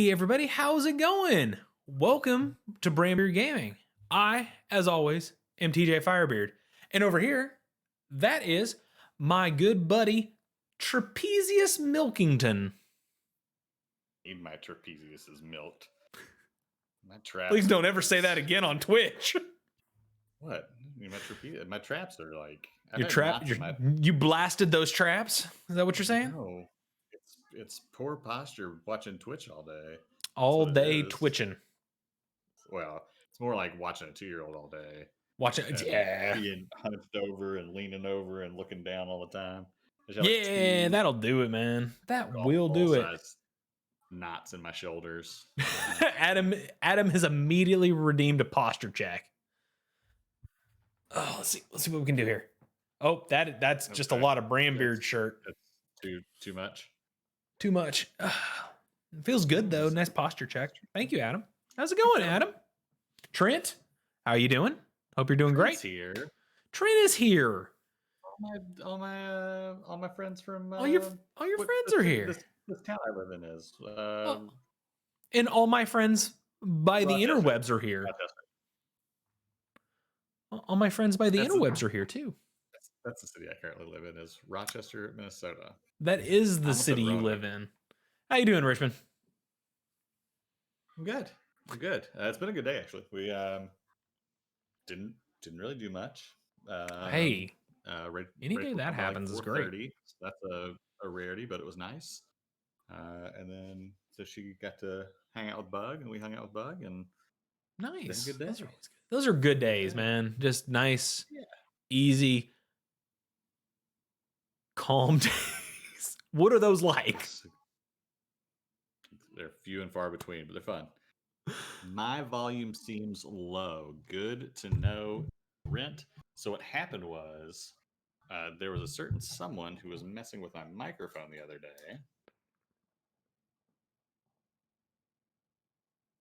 Hey everybody, how's it going? Welcome to Brandbeard Gaming. I, as always, am TJ Firebeard. And over here, that is my good buddy, Trapezius Milkington. Need my trapezius is milked. My traps. Please don't ever say that again on Twitch. What? Need my trapezius. My traps are like You blasted those traps? Is that what you're saying? No, it's poor posture watching Twitch all day. All day twitching. Well, it's more like watching a 2-year-old all day. Watching, yeah. Being hunched over and leaning over and looking down all the time. Yeah, that'll do it, man. That will do it. Knots in my shoulders. Adam has immediately redeemed a posture check. Oh, let's see what we can do here. Oh, that's okay. Just a lot of Brandbeard shirt. That's too much. Too much. It feels good though. Nice posture check. Thank you, Adam. How's it going, Adam? Trent, how are you doing? Hope you're doing great. Here. Trent is here. All my friends from all your friends are here. This town I live in is. And all my friends by the interwebs are here. All my friends by the interwebs are here too. That's the city I currently live in, is Rochester, Minnesota. That is the city you live in. How you doing, Richmond? I'm good. It's been a good day actually. We didn't really do much. Any day that happens is great. So that's a rarity, but it was nice. And then so she got to hang out with Bug, and we hung out with Bug, and nice. Good day. Those are good days, man. Just nice, easy, calm days. What are those like? They're few and far between, but they're fun. My volume seems low. Good to know, Rent. So what happened was there was a certain someone who was messing with my microphone the other day.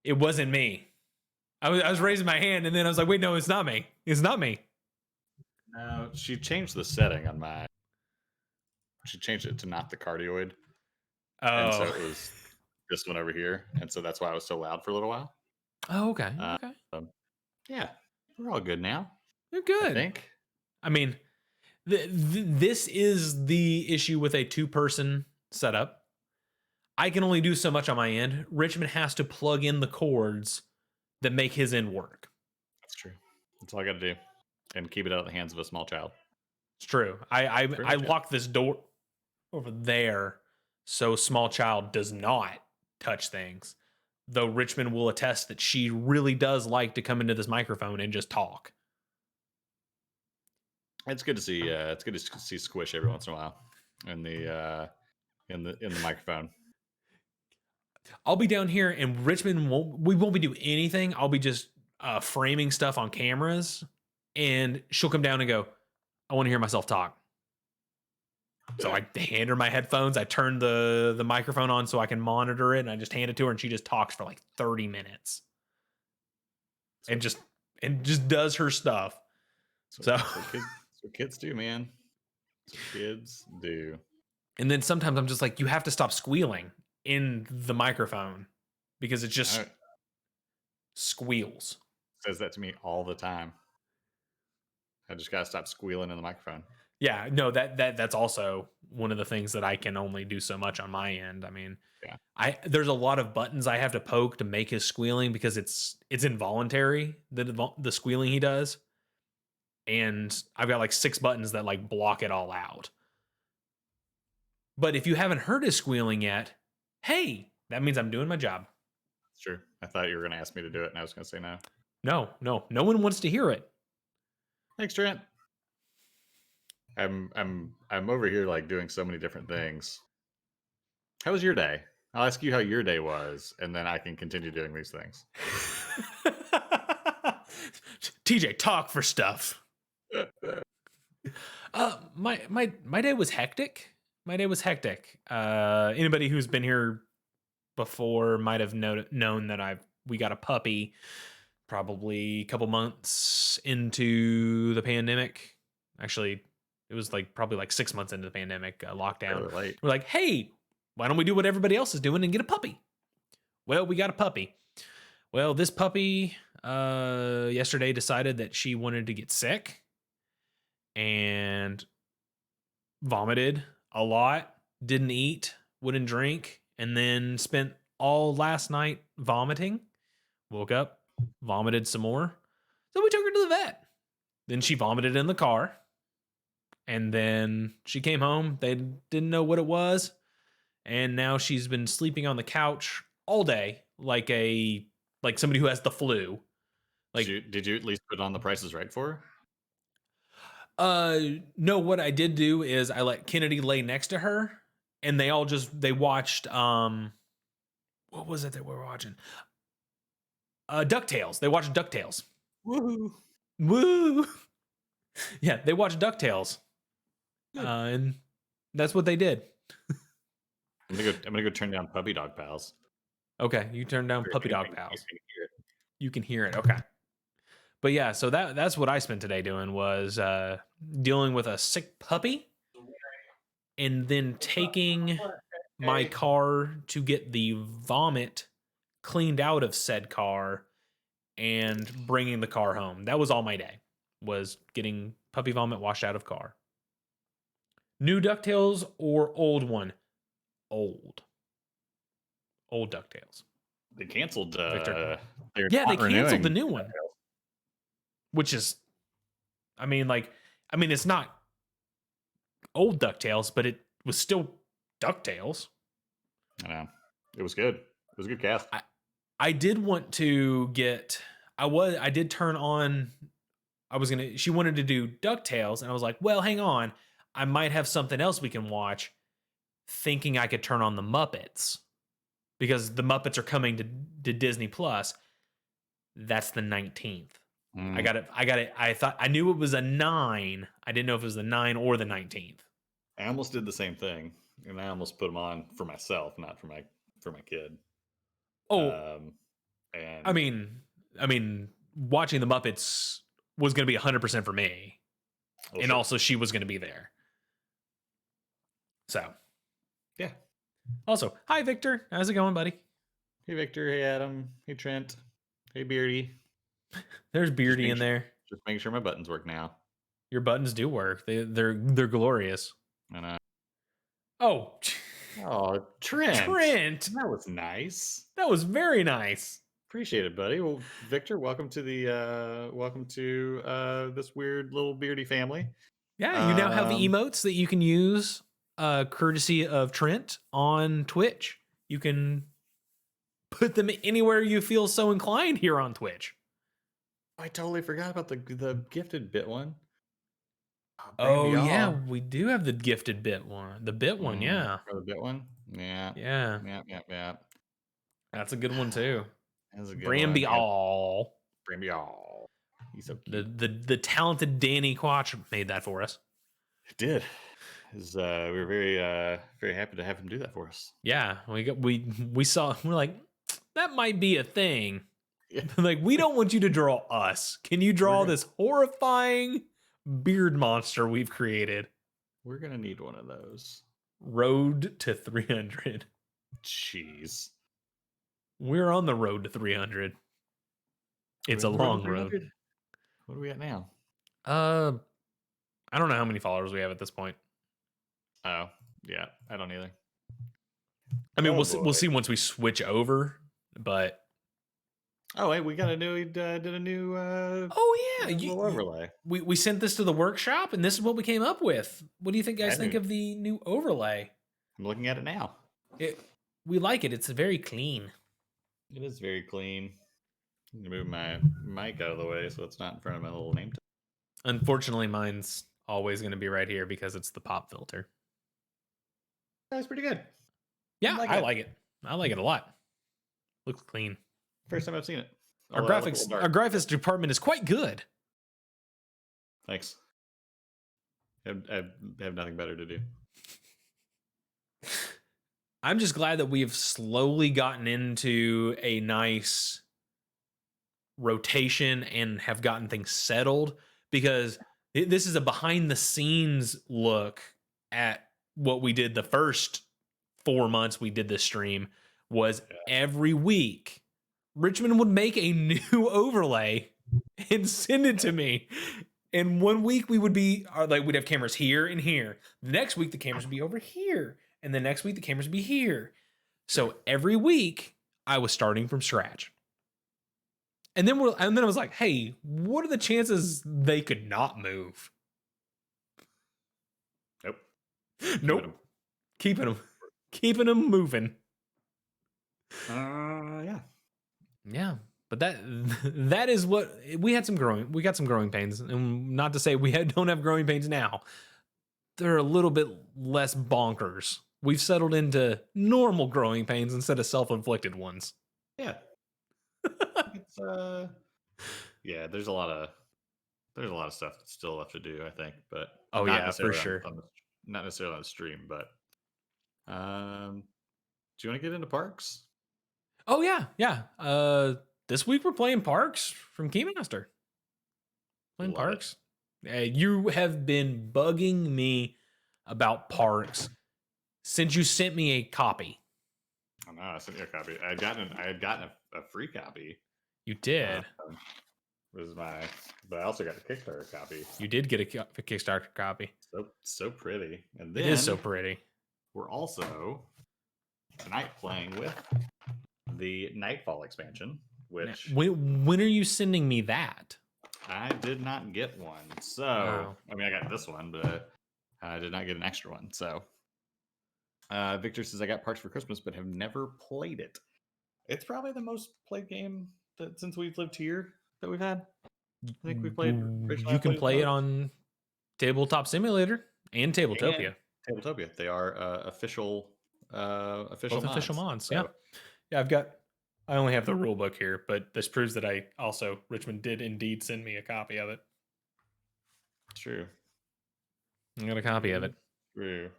It wasn't me. I was raising my hand, and then I was like, wait, no, it's not me. It's not me. No, she changed the setting on my... She changed it to not the cardioid. Oh. And so it was this one over here. And so that's why I was so loud for a little while. Oh, okay. Yeah, we're all good now. You're good. I think. I mean, this is the issue with a 2-person setup. I can only do so much on my end. Richmond has to plug in the cords that make his end work. That's true. That's all I got to do. And keep it out of the hands of a small child. It's true. I locked this door over there so small child does not touch things. Though Richmond will attest that she really does like to come into this microphone and just talk. It's good to see. It's good to see Squish every once in a while in the microphone. I'll be down here, and Richmond won't be doing anything. I'll be just framing stuff on cameras, and she'll come down and go, I want to hear myself talk. So I hand her my headphones. I turn the microphone on so I can monitor it, and I just hand it to her, and she just talks for like 30 minutes. And just does her stuff. So kids do, man. Kids do. And then sometimes I'm just like, you have to stop squealing in the microphone because it just squeals. Says that to me all the time. I just gotta stop squealing in the microphone. Yeah, no, that's also one of the things that I can only do so much on my end. I mean, there's a lot of buttons I have to poke to make his squealing because it's involuntary, the squealing he does. And I've got like 6 buttons that like block it all out. But if you haven't heard his squealing yet, hey, that means I'm doing my job. That's true. I thought you were going to ask me to do it, and I was going to say no. No one wants to hear it. Thanks, Trent. I'm over here like doing so many different things. How was your day? I'll ask you how your day was, and then I can continue doing these things. TJ, talk for stuff. My day was hectic. Anybody who's been here before might have known that we got a puppy probably a couple months into the pandemic. Actually, it was probably 6 months into the pandemic lockdown. Really late. We're like, hey, why don't we do what everybody else is doing and get a puppy? Well, we got a puppy. Well, this puppy yesterday decided that she wanted to get sick and vomited a lot, didn't eat, wouldn't drink, and then spent all last night vomiting. Woke up, vomited some more. So we took her to the vet. Then she vomited in the car. And then she came home. They didn't know what it was. And now she's been sleeping on the couch all day like somebody who has the flu. Like Did you at least put on The Price is Right for her? No, what I did do is I let Kennedy lay next to her and they watched what was it that we were watching? DuckTales. They watched DuckTales. Woohoo. Woo! Yeah, they watched DuckTales. And that's what they did. I'm gonna go turn down Puppy Dog Pals. Okay, you turn down Puppy Dog Pals. You can hear it. Okay. But yeah, so that's what I spent today doing was dealing with a sick puppy and then taking my car to get the vomit cleaned out of said car and bringing the car home. That was all my day, was getting puppy vomit washed out of car. New DuckTales or old one? Old DuckTales. They canceled. Victor. They canceled the new one, which is, I mean, it's not old DuckTales, but it was still DuckTales. I know. It was good. It was a good cast. I did want to get. I did turn on. She wanted to do DuckTales, and I was like, well, hang on. I might have something else we can watch, thinking I could turn on the Muppets because the Muppets are coming to Disney Plus. That's the 19th. I got it. I knew it was a 9. I didn't know if it was the 9 or the 19th. I almost did the same thing, and I almost put them on for myself, not for my kid. Oh, and I mean, watching the Muppets was going to be 100% for me, and also she was going to be there. So, yeah. Also, hi Victor, how's it going, buddy? Hey Victor, hey Adam, hey Trent, hey Beardy. There's Beardy in there. Just making sure my buttons work now. Your buttons do work. They're glorious. I know. Oh, Trent. That was nice. That was very nice. Appreciate it, buddy. Well, Victor, welcome to this weird little Beardy family. Yeah, you now have the emotes that you can use, courtesy of Trent on Twitch. You can put them anywhere you feel so inclined here on Twitch. I totally forgot about the gifted bit one. Oh yeah, we do have the gifted bit one. The bit one, yeah. The bit one? Yeah. Yeah. That's a good one too. That's a good Bramby one. all. Bramby all. He's so cute. The talented Danny Quatch made that for us. It did. We were very happy to have him do that for us. Yeah, we saw. We're like, that might be a thing. Yeah. Like, we don't want you to draw us. Can you draw this horrifying beard monster we've created? We're gonna need one of those. Road to 300. Jeez. We're on the road to 300. It's a long road. What are we at now? I don't know how many followers we have at this point. Oh, yeah. I don't either. I mean, we'll see once we switch over, but oh wait, we got a new did a new overlay. We sent this to the workshop and this is what we came up with. What do you think guys think of the new overlay? I'm looking at it now. We like it. It's very clean. It is very clean. I'm gonna move my mic out of the way so it's not in front of my little name tag. Unfortunately, mine's always going to be right here because it's the pop filter. That's pretty good. Yeah, I like it. I like it a lot. Looks clean. First time I've seen it. Our graphics department is quite good. Thanks. I have nothing better to do. I'm just glad that we've slowly gotten into a nice rotation and have gotten things settled, because this is a behind the scenes look at what we did the first 4 months we did this stream. was every week Richmond would make a new overlay and send it to me. And 1 week we would be like, we'd have cameras here and here. The next week the cameras would be over here. And the next week the cameras would be here. So every week I was starting from scratch. And then I was like, hey, what are the chances they could not move? Nope. Keeping them moving. Yeah. Yeah. But that is what we got some growing pains, and not to say don't have growing pains now. They're a little bit less bonkers. We've settled into normal growing pains instead of self-inflicted ones. Yeah. It's yeah, there's a lot of stuff that's still left to do, I think, but For sure. Not necessarily on the stream, but do you want to get into parks? Oh yeah. This week we're playing Parks from Keymaster. Playing Love Parks. You have been bugging me about Parks since you sent me a copy. I know, I sent you a copy. I had gotten a free copy. You did. But I also got a Kickstarter copy. You did get a Kickstarter copy. So pretty. And then it is so pretty. We're also tonight playing with the Nightfall expansion, which when are you sending me that? I did not get one. So I mean, I got this one, but I did not get an extra one. So Victor says I got Parks for Christmas, but have never played it. It's probably the most played game since we've lived here that we've had. I think we played. You can play it on Tabletop Simulator and Tabletopia. Tabletopia. They are official mods. So. Yeah. I only have the rule book here, but this proves that Richmond did indeed send me a copy of it. True. I got a copy of it. True.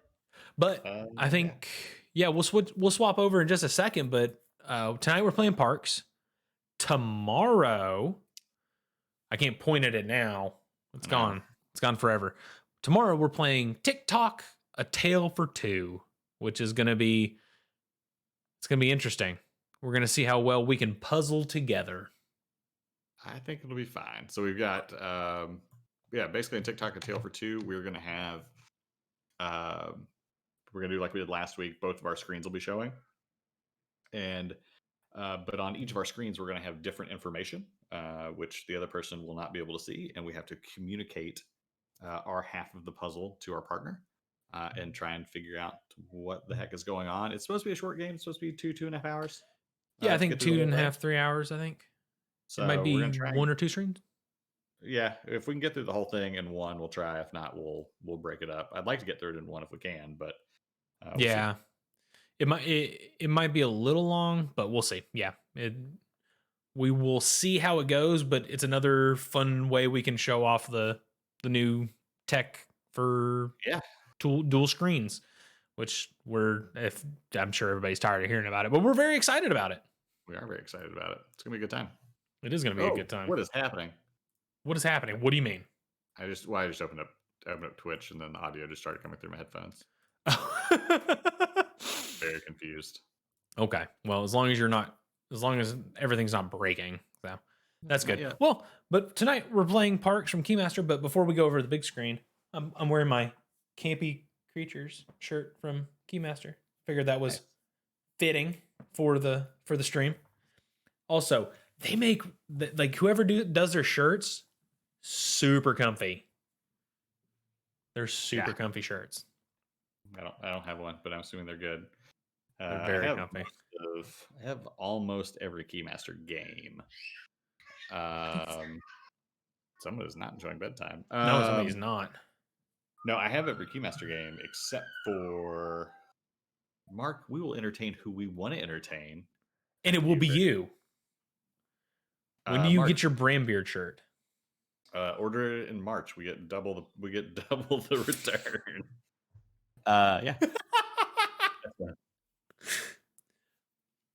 But I think we'll swap over in just a second. But tonight we're playing Parks. Tomorrow, I can't point at it now. It's gone. It's gone forever. Tomorrow we're playing TikTok: A Tale for Two, which is gonna be interesting. We're gonna see how well we can puzzle together. I think it'll be fine. So we've got basically in TikTok: A Tale for Two, we're gonna have we're gonna do like we did last week. Both of our screens will be showing, and but on each of our screens, we're going to have different information, which the other person will not be able to see. And we have to communicate our half of the puzzle to our partner and try and figure out what the heck is going on. It's supposed to be a short game. It's supposed to be 2.5 hours. Yeah, I think 2.5, 3 hours, I think. So it might be 1 or 2 screens. Yeah, if we can get through the whole thing in one, we'll try. If not, we'll break it up. I'd like to get through it in one if we can, but we'll see. It might be a little long, but we'll see. Yeah, we will see how it goes. But it's another fun way we can show off the new tech for dual screens, which I'm sure everybody's tired of hearing about it, but we're very excited about it. We are very excited about it. It's gonna be a good time. It is gonna be a good time. What is happening? What is happening? What do you mean? I just opened up Twitch and then the audio just started coming through my headphones. Very confused. Okay. Well, as long as everything's not breaking, so that's good. Well, but tonight we're playing Parks from Keymaster. But before we go over to the big screen, I'm wearing my Campy Creatures shirt from Keymaster. Figured that was fitting for the stream. Also, they make like whoever does their shirts super comfy. They're super comfy shirts. I don't have one, but I'm assuming they're good. They're very comfy. I have almost every Keymaster game. Someone is not enjoying bedtime. No, somebody's not. No, I have every Keymaster game except for Mark. We will entertain who we want to entertain, and it will be you. When do you get your Brambeard shirt? Order it in March. We get double the return. Yeah.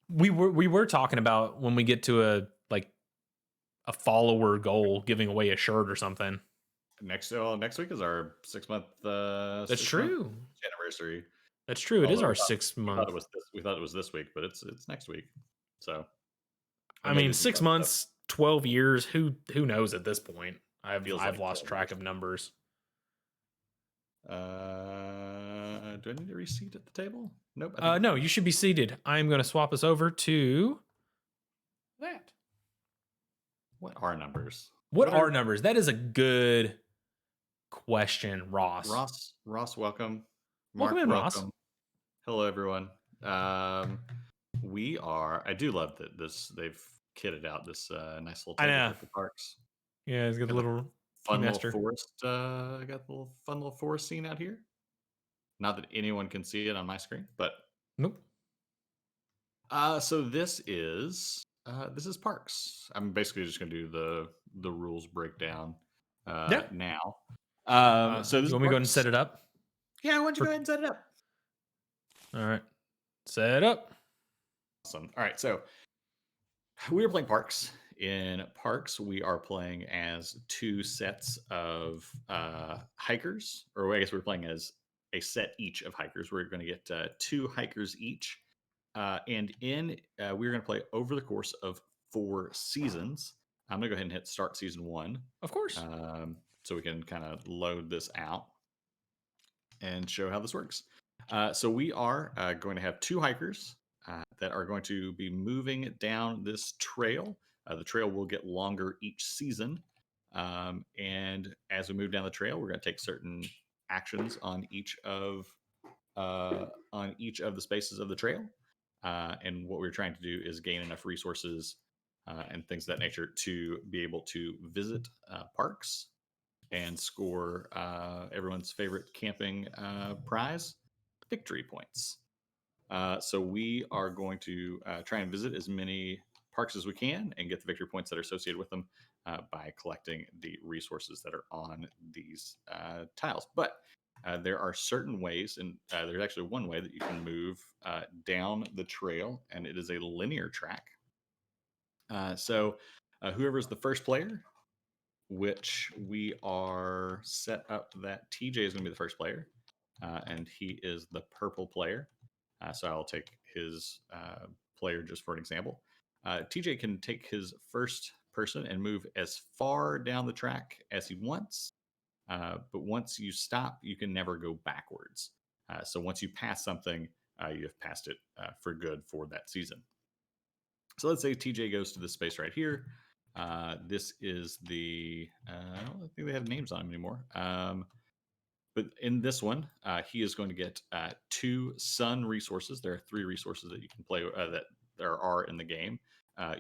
We were talking about when we get to a follower goal, giving away a shirt or something. Next week is our 6-month. That's true. Anniversary. That's true. It is Although our 6 month. we thought it was this week, but it's next week. So we I may mean, do some 6 fun stuff. months, 12 years. Who knows at this point? Feels I've like lost 12 track years. of numbers. Do I need a receipt at the table? Nope. I think we're No, fine. you should be seated. I'm going to swap us over to that. What are numbers? What are numbers? That is a good question, Ross. Ross, welcome. Welcome Mark, in, Ross. welcome. Hello, everyone. Um, we are. I do love that they've kitted out this nice little I table know. here for parks. Yeah, he's got the Got the little fun little keymaster. forest. Got the little fun little forest scene out here. Not that anyone can see it on my screen, but Nope. so this is parks. I'm basically just gonna do the rules breakdown Yeah. now. So this You is want me to go ahead and set parks. it up? Yeah, why don't you For, go ahead and set it up? all right. Set up. Awesome. All right, so we are playing parks. In parks, we are playing as two sets of hikers, or I guess we're playing as a set each of hikers. We're going to get two hikers each, we're going to play over the course of 4 seasons. I'm going to go ahead and hit start season 1, Of course. so we can kind of load this out and show how this works. So we are going to have two hikers that are going to be moving down this trail. The trail will get longer each season. And as we move down the trail, we're going to take certain actions on each of the spaces of the trail. And what we're trying to do is gain enough resources and things of that nature to be able to visit parks and score everyone's favorite camping prize, victory points. So we are going to try and visit as many parks as we can and get the victory points that are associated with them by collecting the resources that are on these tiles. But there are certain ways, and there's actually one way that you can move down the trail, and it is a linear track. So whoever is the first player, which we are set up that TJ is going to be the first player, and he is the purple player. So I'll take his player just for an example. TJ can take his first person and move as far down the track as he wants. But once you stop, you can never go backwards. So once you pass something, you have passed it for good for that season. So let's say TJ goes to this space right here. This is I don't think they have names on him anymore. But in this one, he is going to get 2 sun resources. There are 3 resources that you can play that there are in the game.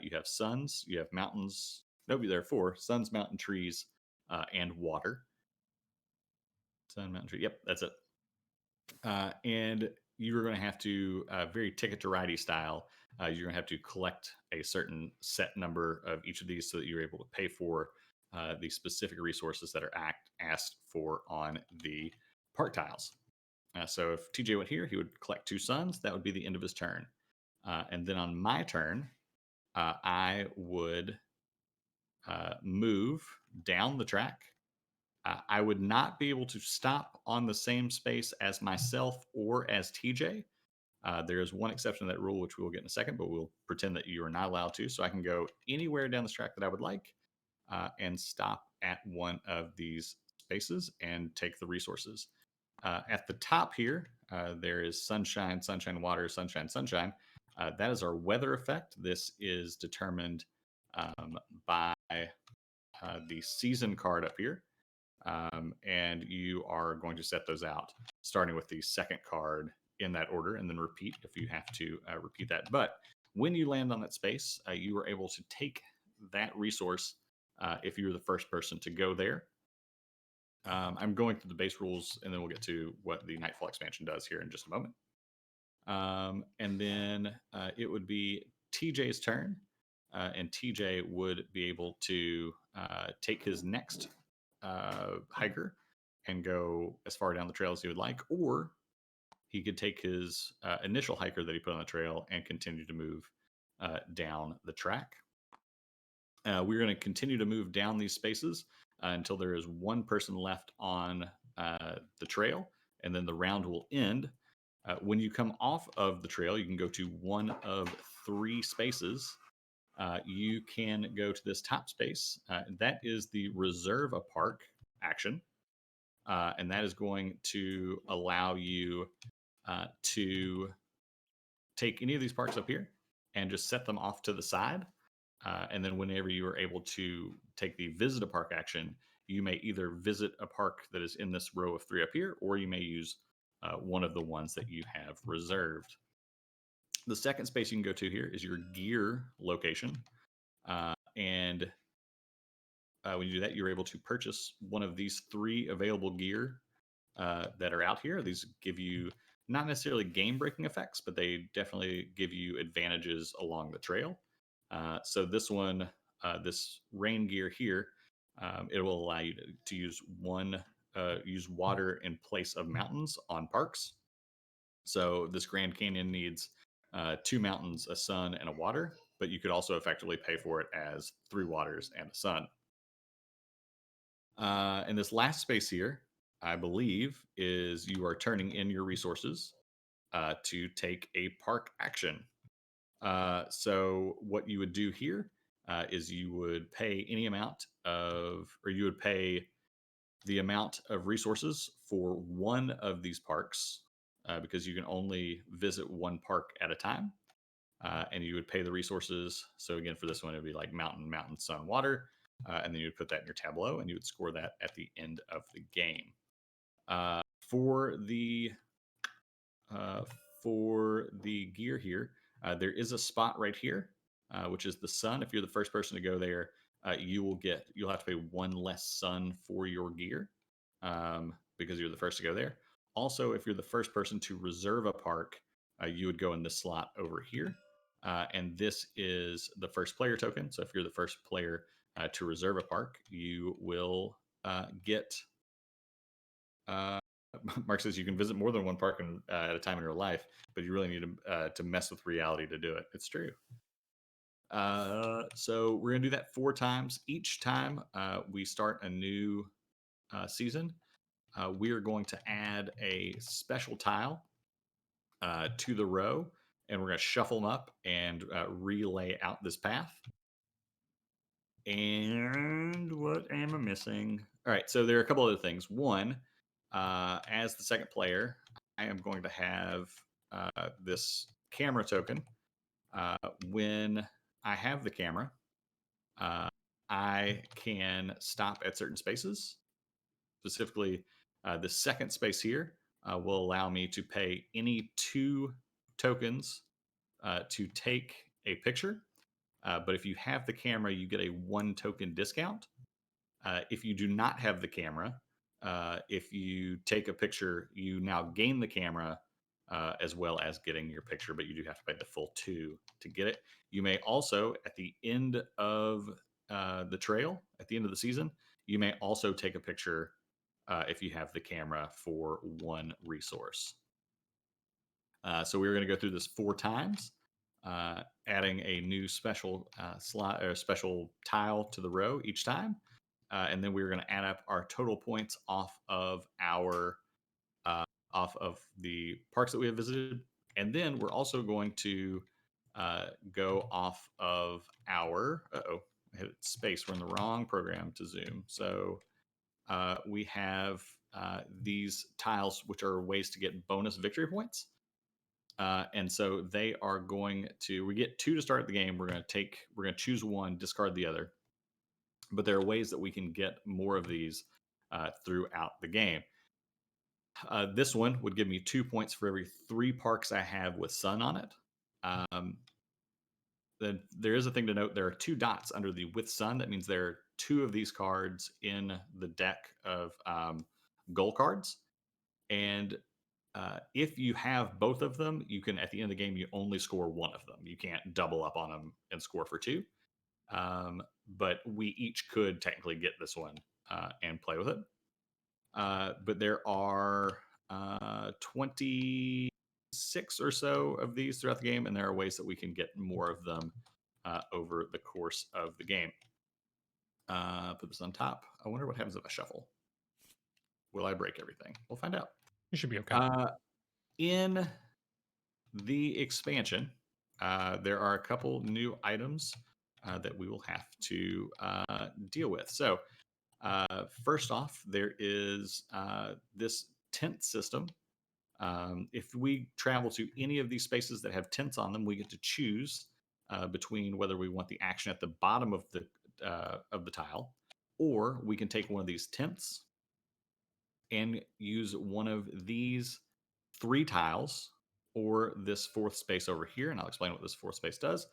You have suns, you have mountains. No, there are 4 suns, mountain, trees, and water. Sun, mountain, tree. Yep, that's it. And you're going to have to, very Ticket to Ride style, you're going to have to collect a certain set number of each of these so that you're able to pay for the specific resources that are asked for on the park tiles. So if TJ went here, he would collect 2 suns. That would be the end of his turn. And then on my turn, I would move down the track. I would not be able to stop on the same space as myself or as TJ. There is one exception to that rule, which we will get in a second, but we'll pretend that you are not allowed to. So I can go anywhere down this track that I would like and stop at one of these spaces and take the resources. At the top here, there is sunshine, sunshine, water, sunshine, sunshine. That is our weather effect. This is determined by the season card up here. And you are going to set those out, starting with the second card in that order, and then repeat if you have to repeat that. But when you land on that space, you are able to take that resource if you were the first person to go there. I'm going through the base rules, and then we'll get to what the Nightfall expansion does here in just a moment. And then it would be TJ's turn, and TJ would be able to take his next hiker and go as far down the trail as he would like, or he could take his initial hiker that he put on the trail and continue to move down the track. We're going to continue to move down these spaces until there is one person left on the trail, and then the round will end. When you come off of the trail, you can go to one of 3 spaces. You can go to this top space. That is the reserve a park action. And that is going to allow you to take any of these parks up here and just set them off to the side. And then whenever you are able to take the visit a park action, you may either visit a park that is in this row of 3 up here, or you may use one of the ones that you have reserved. The second space you can go to here is your gear location. And when you do that, you're able to purchase one of these 3 available gear that are out here. These give you not necessarily game breaking effects, but they definitely give you advantages along the trail. So this one, this rain gear here, it will allow you to use use water in place of mountains on parks. So this Grand Canyon needs 2 mountains, a sun, and a water, but you could also effectively pay for it as 3 waters and a sun. And this last space here, I believe, is you are turning in your resources to take a park action. So what you would do here is you would pay any amount of, or you would pay the amount of resources for one of these parks because you can only visit one park at a time. And you would pay the resources. So again, for this one, it would be like mountain, mountain, sun, water. And then you would put that in your tableau and you would score that at the end of the game. Uh, for the uh, for the gear here, there is a spot right here, which is the sun. If you're the first person to go there, you'll have to pay 1 less sun for your gear because you're the first to go there. Also, if you're the first person to reserve a park, you would go in this slot over here. And this is the first player token. So if you're the first player to reserve a park, you will get. Uh, Mark says you can visit more than one park at a time in your life, but you really need to mess with reality to do it. It's true. So we're gonna do that 4 times. Each time we start a new season, we are going to add a special tile to the row, and we're going to shuffle them up and relay out this path. And what am I missing? All right, so there are a couple other things. One, as the second player, I am going to have this camera token. When I have the camera, I can stop at certain spaces. Specifically, the second space here will allow me to pay any 2 tokens to take a picture. But if you have the camera, you get a 1 token discount. If you do not have the camera, if you take a picture, you now gain the camera as well as getting your picture, but you do have to pay the full 2 to get it. You may also, at the end of the trail, at the end of the season, you may also take a picture if you have the camera for 1 resource. So we're going to go through this 4 times, adding a new special slot or special tile to the row each time. And then we're going to add up our total points off of the parks that we have visited. And then we're also going to go off of our I hit space. We're in the wrong program to zoom. So we have these tiles, which are ways to get bonus victory points. And so they are going to, we get 2 to start the game. We're going to choose 1, discard the other. But there are ways that we can get more of these throughout the game. This one would give me 2 points for every 3 parks I have with sun on it. Then there is a thing to note. There are 2 dots under the with sun. That means there are 2 of these cards in the deck of goal cards. And if you have both of them, you can, at the end of the game, you only score 1 of them. You can't double up on them and score for 2. But we each could technically get this one and play with it. But there are 26 or so of these throughout the game, and there are ways that we can get more of them over the course of the game. Put this on top. I wonder what happens if I shuffle. Will I break everything? We'll find out. You should be okay. In the expansion, there are a couple new items that we will have to deal with. So, first off, there is this tent system. If we travel to any of these spaces that have tents on them, we get to choose between whether we want the action at the bottom of the tile, or we can take one of these tents and use one of these 3 tiles or this fourth space over here. And I'll explain what this fourth space does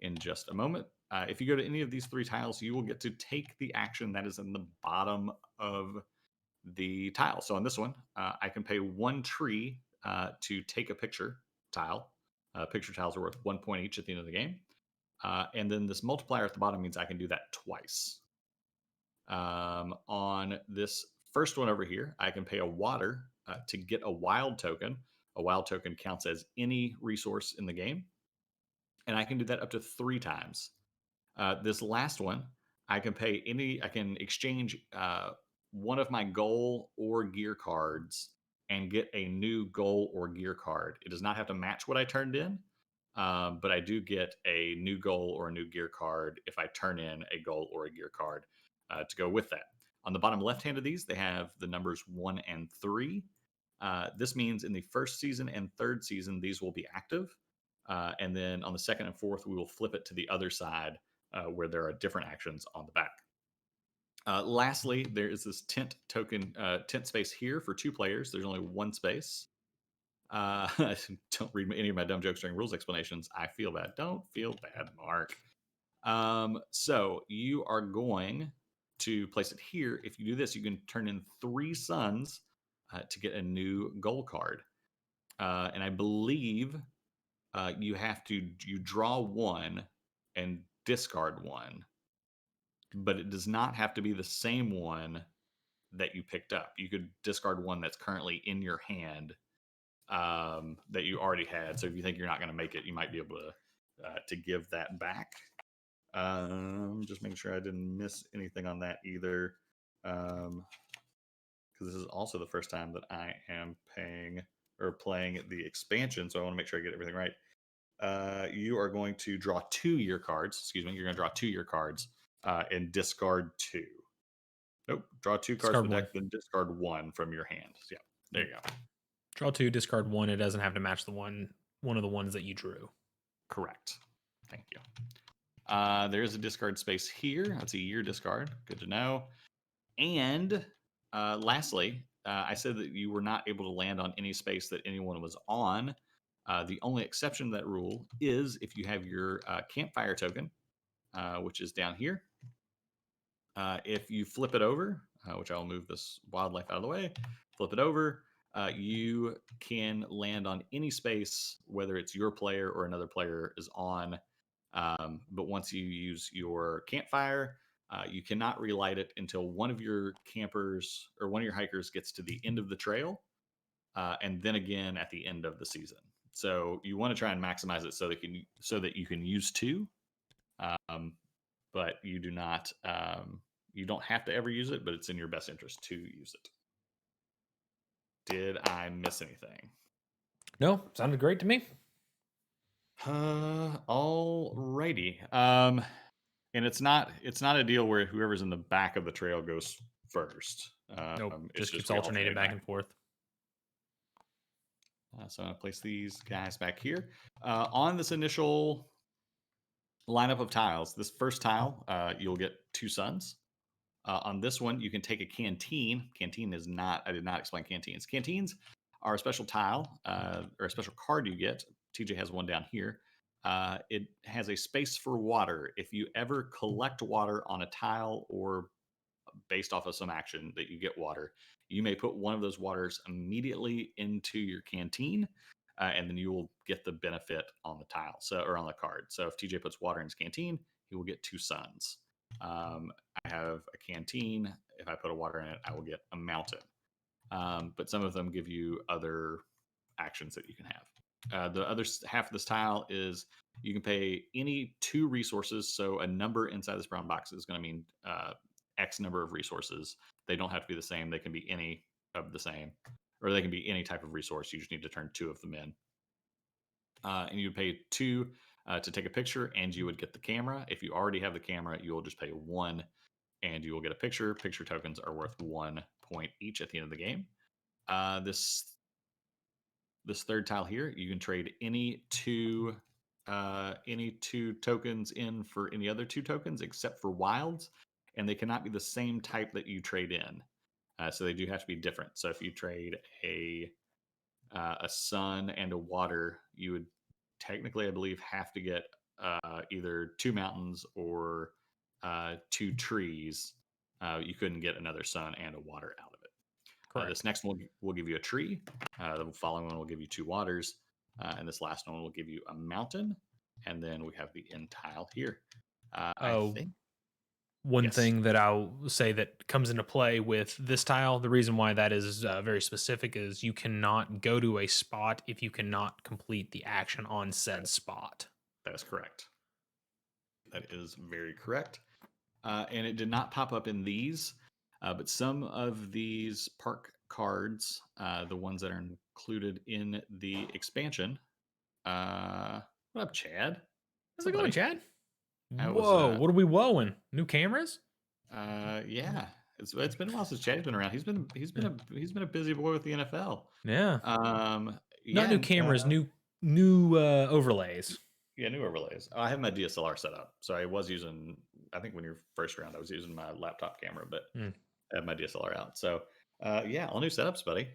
in just a moment. If you go to any of these 3 tiles, you will get to take the action that is in the bottom of the tile. So on this one, I can pay 1 tree to take a picture tile. Picture tiles are worth 1 point each at the end of the game. And then this multiplier at the bottom means I can do that twice. On this first one over here, I can pay a water to get a wild token. A wild token counts as any resource in the game, and I can do that up to 3 times. This last one, I can exchange one of my goal or gear cards and get a new goal or gear card. It does not have to match what I turned in, but I do get a new goal or a new gear card if I turn in a goal or a gear card to go with that. On the bottom left hand of these, they have the numbers 1 and 3. This means in the first season and third season, these will be active. And then on the second and fourth, we will flip it to the other side where there are different actions on the back. Lastly, there is this tent token, tent space here for 2 players. There's only 1 space. Don't read any of my dumb jokes during rules explanations. I feel bad. Don't feel bad, Mark. So you are going to place it here. If you do this, you can turn in 3 suns to get a new goal card. And I believe you draw 1 and discard 1, but it does not have to be the same one that you picked up. You could discard 1 that's currently in your hand that you already had. So if you think you're not going to make it, you might be able to give that back. Just making sure I didn't miss anything on that either, because this is also the first time that I am playing the expansion, so I want to make sure I get everything right. You are going to draw 2 year cards. Excuse me. You're going to draw 2 year cards and discard 2. Nope. Draw 2 cards from the deck, then discard 1 from your hand. Yeah. There you go. Draw 2, discard 1. It doesn't have to match one of the ones that you drew. Correct. Thank you. There's a discard space here. That's a year discard. Good to know. And lastly, I said that you were not able to land on any space that anyone was on. The only exception to that rule is if you have your campfire token, which is down here. If you flip it over, which I'll move this wildlife out of the way, flip it over, you can land on any space, whether it's your player or another player is on. But once you use your campfire, you cannot relight it until one of your campers or one of your hikers gets to the end of the trail, and then again at the end of the season. So you want to try and maximize it so that you can use 2, but you do not. You don't have to ever use it, but it's in your best interest to use it. Did I miss anything? No, sounded great to me. Alrighty. And it's not a deal where whoever's in the back of the trail goes first. Nope, It's just keeps we alternating back and forth. So I'm gonna place these guys back here. On this initial lineup of tiles, this first tile, you'll get 2 suns. On this one, you can take a canteen. Canteen is not, I did not explain canteens. Canteens are a special tile or a special card you get. TJ has one down here. It has a space for water. If you ever collect water on a tile or based off of some action that you get water, you may put one of those waters immediately into your canteen, and then you will get the benefit on the tile, or on the card. So if TJ puts water in his canteen, he will get 2 suns. I have a canteen. If I put a water in it, I will get a mountain. But some of them give you other actions that you can have. The other half of this tile is you can pay any 2 resources. So a number inside this brown box is going to mean X number of resources. They don't have to be the same. They can be any of the same. or they can be any type of resource. You just need to turn 2 of them in. And you would pay 2 to take a picture, and you would get the camera. If you already have the camera, you will just pay 1, and you will get a picture. Picture tokens are worth 1 point each at the end of the game. This third tile here, you can trade any two tokens in for any other 2 tokens except for wilds, and they cannot be the same type that you trade in. So they do have to be different. So if you trade a sun and a water, you would technically, I believe, have to get either 2 mountains or 2 trees. You couldn't get another sun and a water out of it. This next one will give you a tree. The following one will give you 2 waters. And this last one will give you a mountain. And then we have the end tile here. I think. One Yes. thing that I'll say that comes into play with this tile, the reason why that is very specific is you cannot go to a spot if you cannot complete the action on said spot. That is correct. That is very correct. And it did not pop up in these, but some of these park cards, the ones that are included in the expansion. What up, Chad? How's it going, Chad? That was, Whoa, what are we woeing? New cameras? Yeah, it's been a while since Chad's been around. He's been a busy boy with the NFL. Yeah. Yeah, Not new cameras, new overlays. Yeah, new overlays. I have my DSLR set up, so I was using. I think when you're first around, I was using my laptop camera, but I have my DSLR out. So, yeah, all new setups, buddy.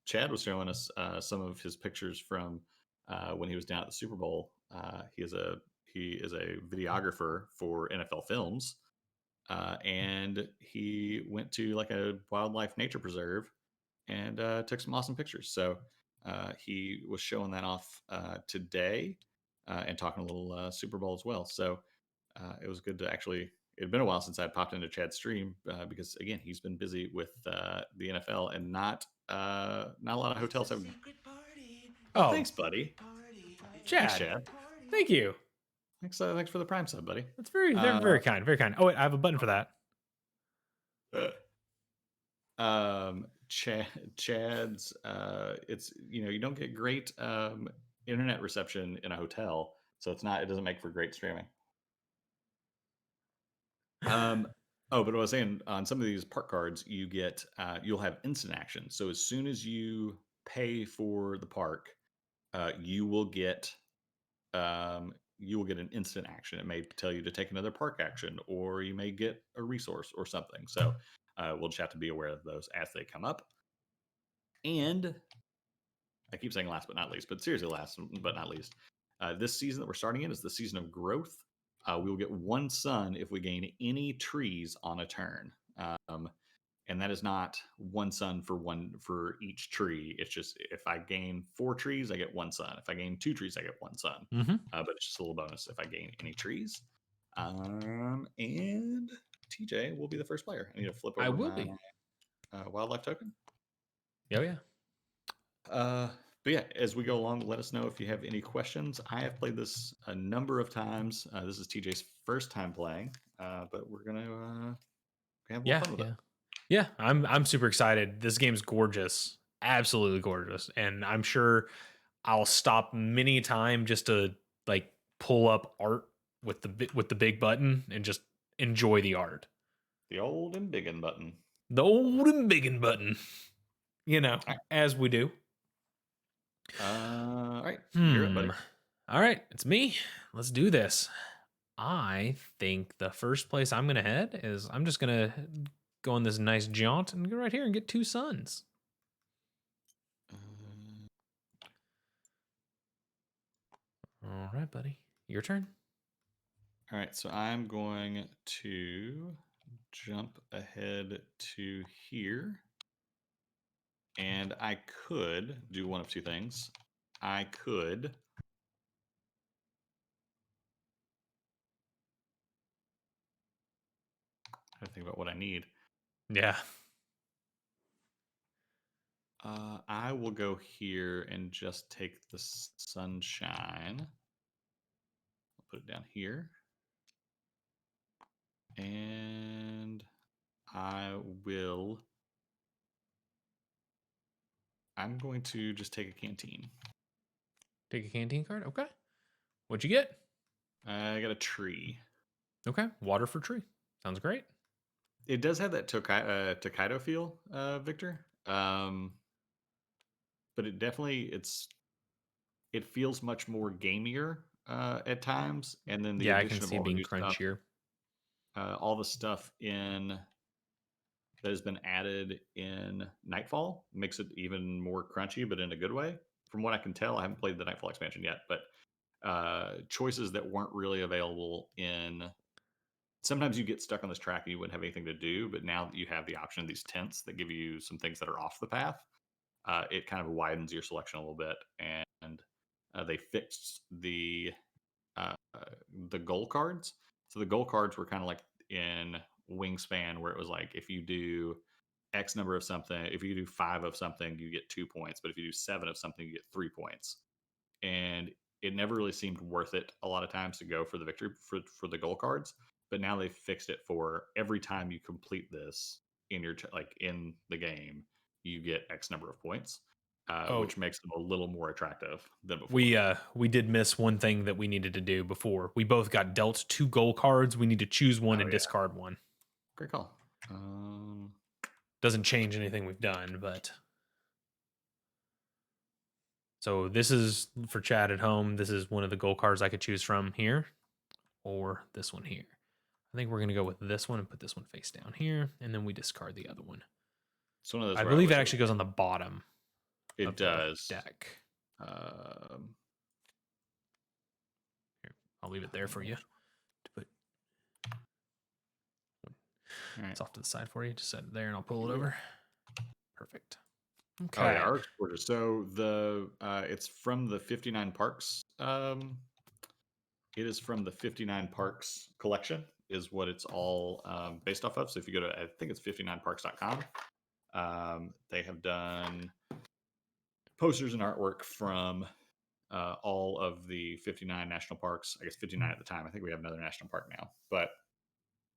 Chad was showing us some of his pictures from when he was down at the Super Bowl. He is a videographer for NFL Films, and he went to like a wildlife nature preserve and took some awesome pictures. So he was showing that off today and talking a little Super Bowl as well. So it was good to actually. It had been a while since I had popped into Chad's stream because again he's been busy with the NFL and not a lot of hotels have. Oh, Thanks, buddy. Chad. Thanks, Chad. Thank you. Thanks for the Prime sub, buddy. That's very very kind. Very kind. Oh wait, I have a button for that. Chad's it's you don't get great internet reception in a hotel, so it doesn't make for great streaming. But what I was saying, on some of these park cards you get you'll have instant action. So as soon as you pay for the park, you will get an instant action. It may tell you to take another park action, or you may get a resource or something. So we'll just have to be aware of those as they come up. And I keep saying last but not least, but seriously last but not least, this season that we're starting in is the season of growth. We will get 1 sun if we gain any trees on a turn. And that is not 1 sun for each tree. It's just if I gain 4 trees, I get 1 sun. If I gain 2 trees, I get 1 sun. But it's just a little bonus if I gain any trees. And TJ will be the first player. I need to flip over my wildlife token. Oh yeah. But yeah, as we go along, let us know if you have any questions. I have played this a number of times. This is TJ's first time playing, but we're gonna have more fun with it. Yeah, I'm super excited. This game's gorgeous, absolutely gorgeous, and I'm sure I'll stop many a time just to like pull up art with the big button and just enjoy the art. The old and biggin button. The old and biggin button. As we do. All right, you're up, buddy. All right, it's me. Let's do this. I think the first place I'm gonna head is I'm just gonna go on this nice jaunt and go right here and get 2 suns. All right, buddy. Your turn. All right, so I'm going to jump ahead to here. And I could do one of 2 things. I could think about what I need. Yeah. I will go here and just take the sunshine. I'll put it down here. And I will I'm going to just take a canteen. Take a canteen card. Okay. What'd you get? I got a tree. Okay. Water for tree. Sounds great. It does have that Tokaido feel, Victor. But it definitely it feels much more gamier at times, and then the Yeah, I can addition of see it all the being new stuff, crunchier. all the stuff in that has been added in Nightfall makes it even more crunchy, but in a good way. From what I can tell, I haven't played the Nightfall expansion yet, but choices that weren't really available in. Sometimes you get stuck on this track and you wouldn't have anything to do, but now that you have the option of these tents that give you some things that are off the path, it kind of widens your selection a little bit. And they fixed uh, the goal cards. So the goal cards were kind of like in Wingspan, where it was like if you do X number of something, if you do 5 of something, you get 2 points, but if you do 7 of something, you get 3 points. And it never really seemed worth it a lot of times to go for the victory for the goal cards. But now they've fixed it for every time you complete this in your like in the game, you get X number of points, Oh, which makes them a little more attractive than before. we did miss one thing that we needed to do before. We both got dealt 2 goal cards. We need to choose one Oh and yeah, discard one. great call. Doesn't change anything we've done, but so this is for Chad at home. This is one of the goal cards I could choose from here, or this one here. I think we're gonna go with this one and put this one face down here, and then we discard the other one. It's one of those I where I believe wish it actually goes on the bottom it of the does. deck. Um, Here, I'll leave it there for you to put. all right. It's off to the side for you. Just set it there, and I'll pull it over. Perfect. Oh yeah, Okay. Arc's gorgeous. So the it's from the 59 Parks. It is from the 59 Parks collection, is what it's all based off of. So if you go to, I think it's 59parks.com, they have done posters and artwork from all of the 59 national parks. I guess 59 at the time. I think we have another national park now, but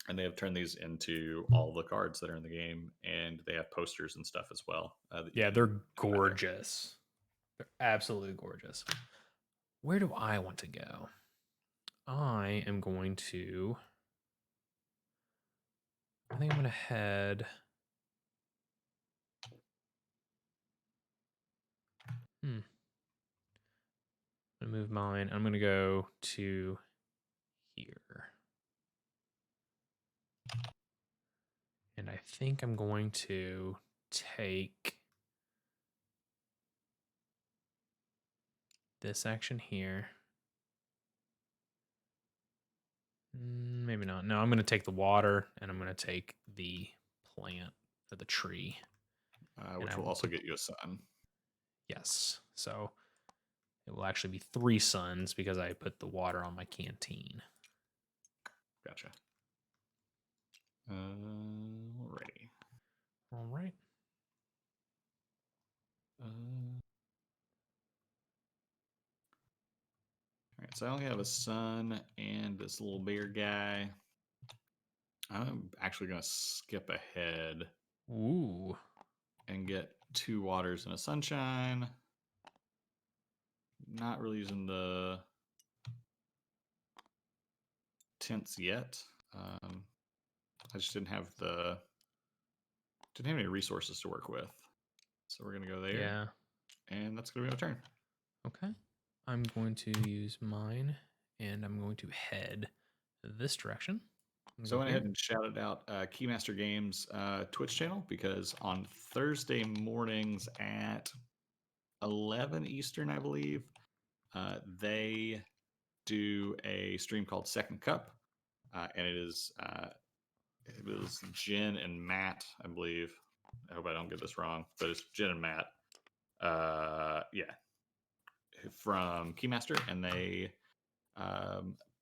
and they have turned these into all the cards that are in the game, and they have posters and stuff as well. That you Yeah, can they're buy there. gorgeous. They're absolutely gorgeous. Where do I want to go? I am going to. I think I'm going to head. I'm going to move mine. I'm going to go to here. And I think I'm going to take this action here. Maybe not. No, I'm going to take the water and I'm going to take the plant or the tree. Which will also get you a sun. Yes. So it will actually be 3 suns because I put the water on my canteen. Gotcha. Alrighty. All right. All right, so I only have a sun and this little bear guy. I'm actually going to skip ahead Ooh. and get 2 waters and a sunshine. Not really using the tints yet. I just didn't have any resources to work with. So we're going to go there. Yeah. And that's going to be my turn. Okay. I'm going to use mine and I'm going to head this direction. So I went ahead and shouted out Keymaster Games Twitch channel because on Thursday mornings at 11 Eastern, I believe, they do a stream called Second Cup, and it was Jen and Matt, I believe. I hope I don't get this wrong, but it's Jen and Matt. Yeah, from Keymaster, and they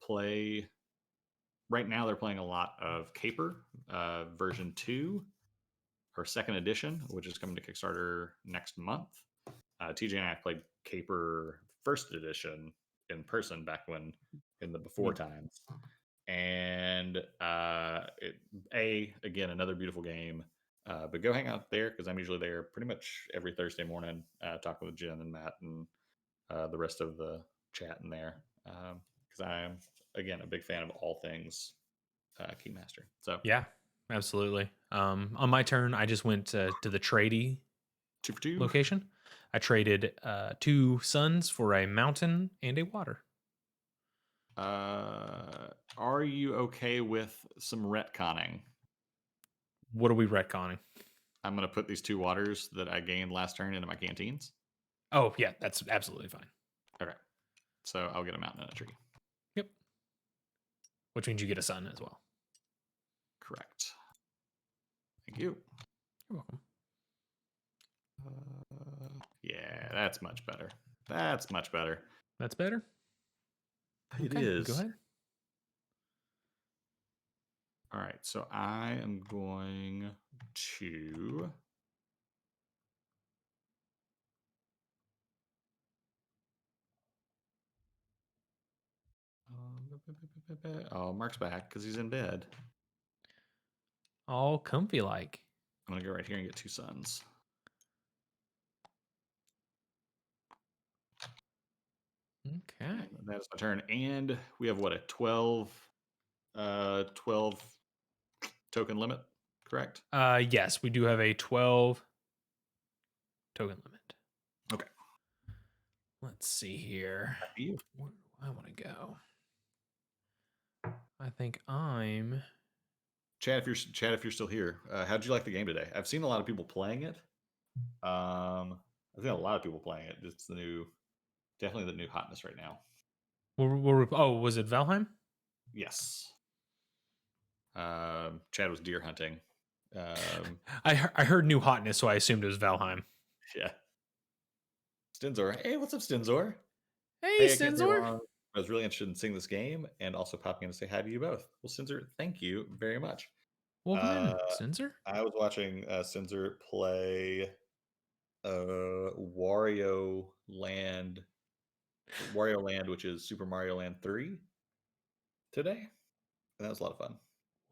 play. Right now, they're playing a lot of Caper version 2 or second edition, which is coming to Kickstarter next month. TJ and I played Caper first edition in person back when in the before times, and again another beautiful game. But go hang out there because I'm usually there pretty much every Thursday morning, talking with Jen and Matt and the rest of the chat in there. Because I'm again a big fan of all things Keymaster. So Yeah, absolutely. On my turn, I just went to the tradie 2 for 2. location. I traded 2 suns for a mountain and a water. Are you okay with some retconning? What are we retconning? I'm going to put these 2 waters that I gained last turn into my canteens. Oh, yeah, that's absolutely fine. Okay. So I'll get a mountain and a tree. Yep. Which means you get a sun as well. Correct. Thank you. You're welcome. Yeah, that's much better. That's much better. That's better? It Okay, is. go ahead. All right, so I am going to oh, Mark's back because he's in bed. All comfy like. I'm gonna go right here and get 2 suns. Okay. That is my turn, and we have what, a 12 token limit, correct? Yes, we do have a 12 token limit. Okay. Let's see here. Back to you. Where do I want to go? I think I'm Chad, if you're still here, how'd you like the game today? I've seen a lot of people playing it. I've seen a lot of people playing it. It's definitely the new hotness right now. oh, was it Valheim? Yes. Chad was deer hunting. I heard new hotness, so I assumed it was Valheim. Yeah. Stinzor. Hey, what's up, Stinzor? Hey, I can't stay Stinzor. long. I was really interested in seeing this game and also popping in to say hi to you both. Well, Stinzor, thank you very much. Welcome in, Uh, Stinzor. I was watching Stinzor play Wario Land, which is Super Mario Land 3 today. And that was a lot of fun.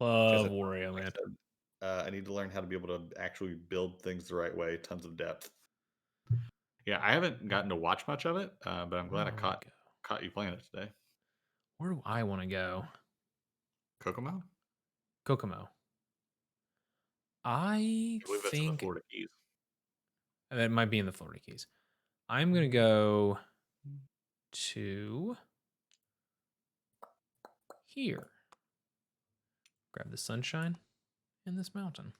Just Love like Wario I Land. said, I need to learn how to be able to actually build things the right way, tons of depth. Yeah, I haven't gotten to watch much of it, but I'm glad I caught you playing it today. Where do I want to go? Kokomo? Kokomo. I believe that's in the think Florida Keys. that might be in the Florida Keys. I'm gonna go to here. Grab the sunshine in this mountain.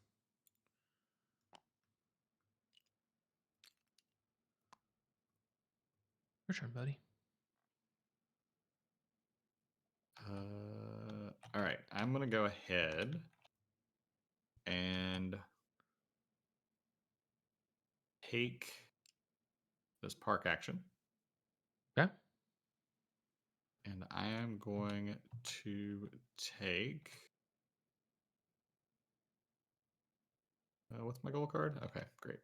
Your turn, buddy. All right, I'm gonna go ahead and take this park action. Okay. And I am going to take. What's my goal card? Okay, great.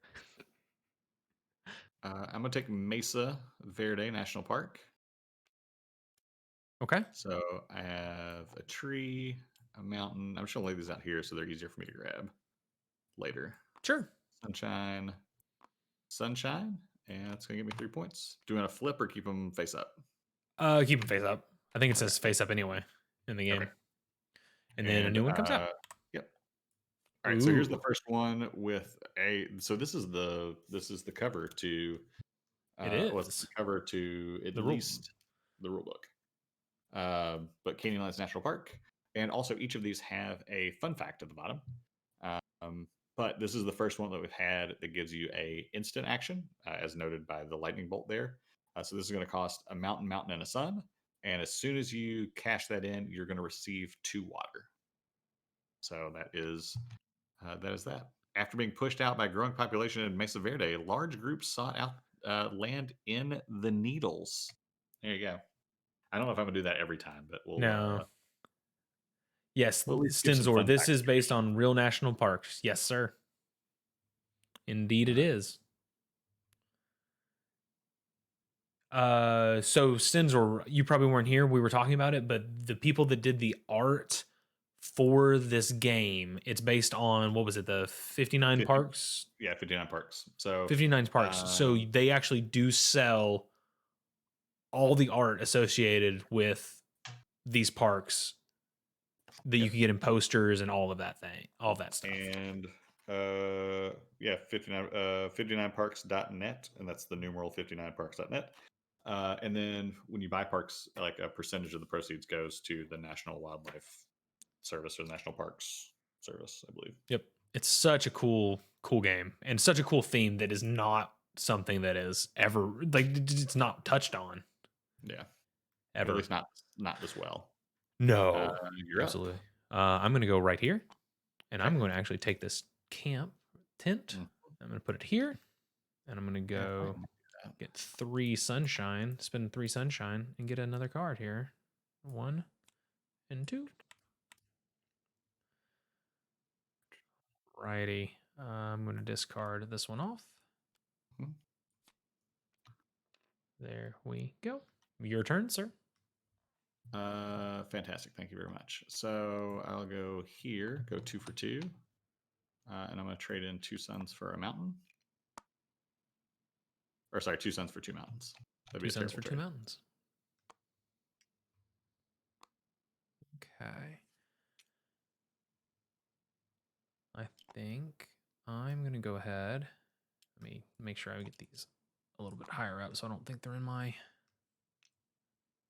I'm going to take Mesa Verde National Park. Okay. So I have a tree, a mountain. I'm just going to lay these out here so they're easier for me to grab later. Sure. Sunshine. And it's going to give me 3 points. Do you want to flip or keep them face up? Keep them face up. I think it says face up anyway in the game. Okay. And then a new one comes out. Yep. All right, so here's the first one with a. So this is the cover to. It What's is the cover to at the least the rule book? But Canyonlands National Park, and also each of these have a fun fact at the bottom. But this is the first one that we've had that gives you a instant action, as noted by the lightning bolt there. So this is going to cost a mountain, and a sun. And as soon as you cash that in, you're going to receive 2 water. So that is that. After being pushed out by a growing population in Mesa Verde, large groups sought out land in the Needles. There you go. I don't know if I'm gonna do that every time, but No. Yes, we'll at least give some Stinzor. fun This facts is based on real national parks. Yes, sir. Indeed, it is. So Stinzor, you probably weren't here. We were talking about it, but the people that did the art for this game. It's based on, what was it, the 59 50, parks? yeah, 59 parks. So 59 parks. So they actually do sell all the art associated with these parks that you yep. can get in posters and all of that thing, all of that stuff. And yeah, 59parks.net, and that's the numeral 59parks.net. And then when you buy parks, like a percentage of the proceeds goes to the National Wildlife Service or the National Parks Service, I believe. Yep. It's such a cool game and such a cool theme that is not something that is ever like it's not touched on Yeah, at ever. least not this well. No. You're up. Absolutely. I'm going to go right here and Okay. I'm going to actually take this camp tent. Mm, I'm going to put it here and I'm going to yeah, I go might do that. get 3 sunshine, spend 3 sunshine and get another card here. 1 and 2. Righty. I'm going to discard this one off. Mhm. There we go. Your turn, sir. Fantastic. Thank you very much. So I'll go here, go 2 for 2. And I'm going to trade in 2 suns for a mountain. Or sorry, 2 suns for 2 mountains. That'd be 2 a suns terrible for 2 trade. mountains. Okay. I think I'm going to go ahead. Let me make sure I get these a little bit higher up so I don't think they're in my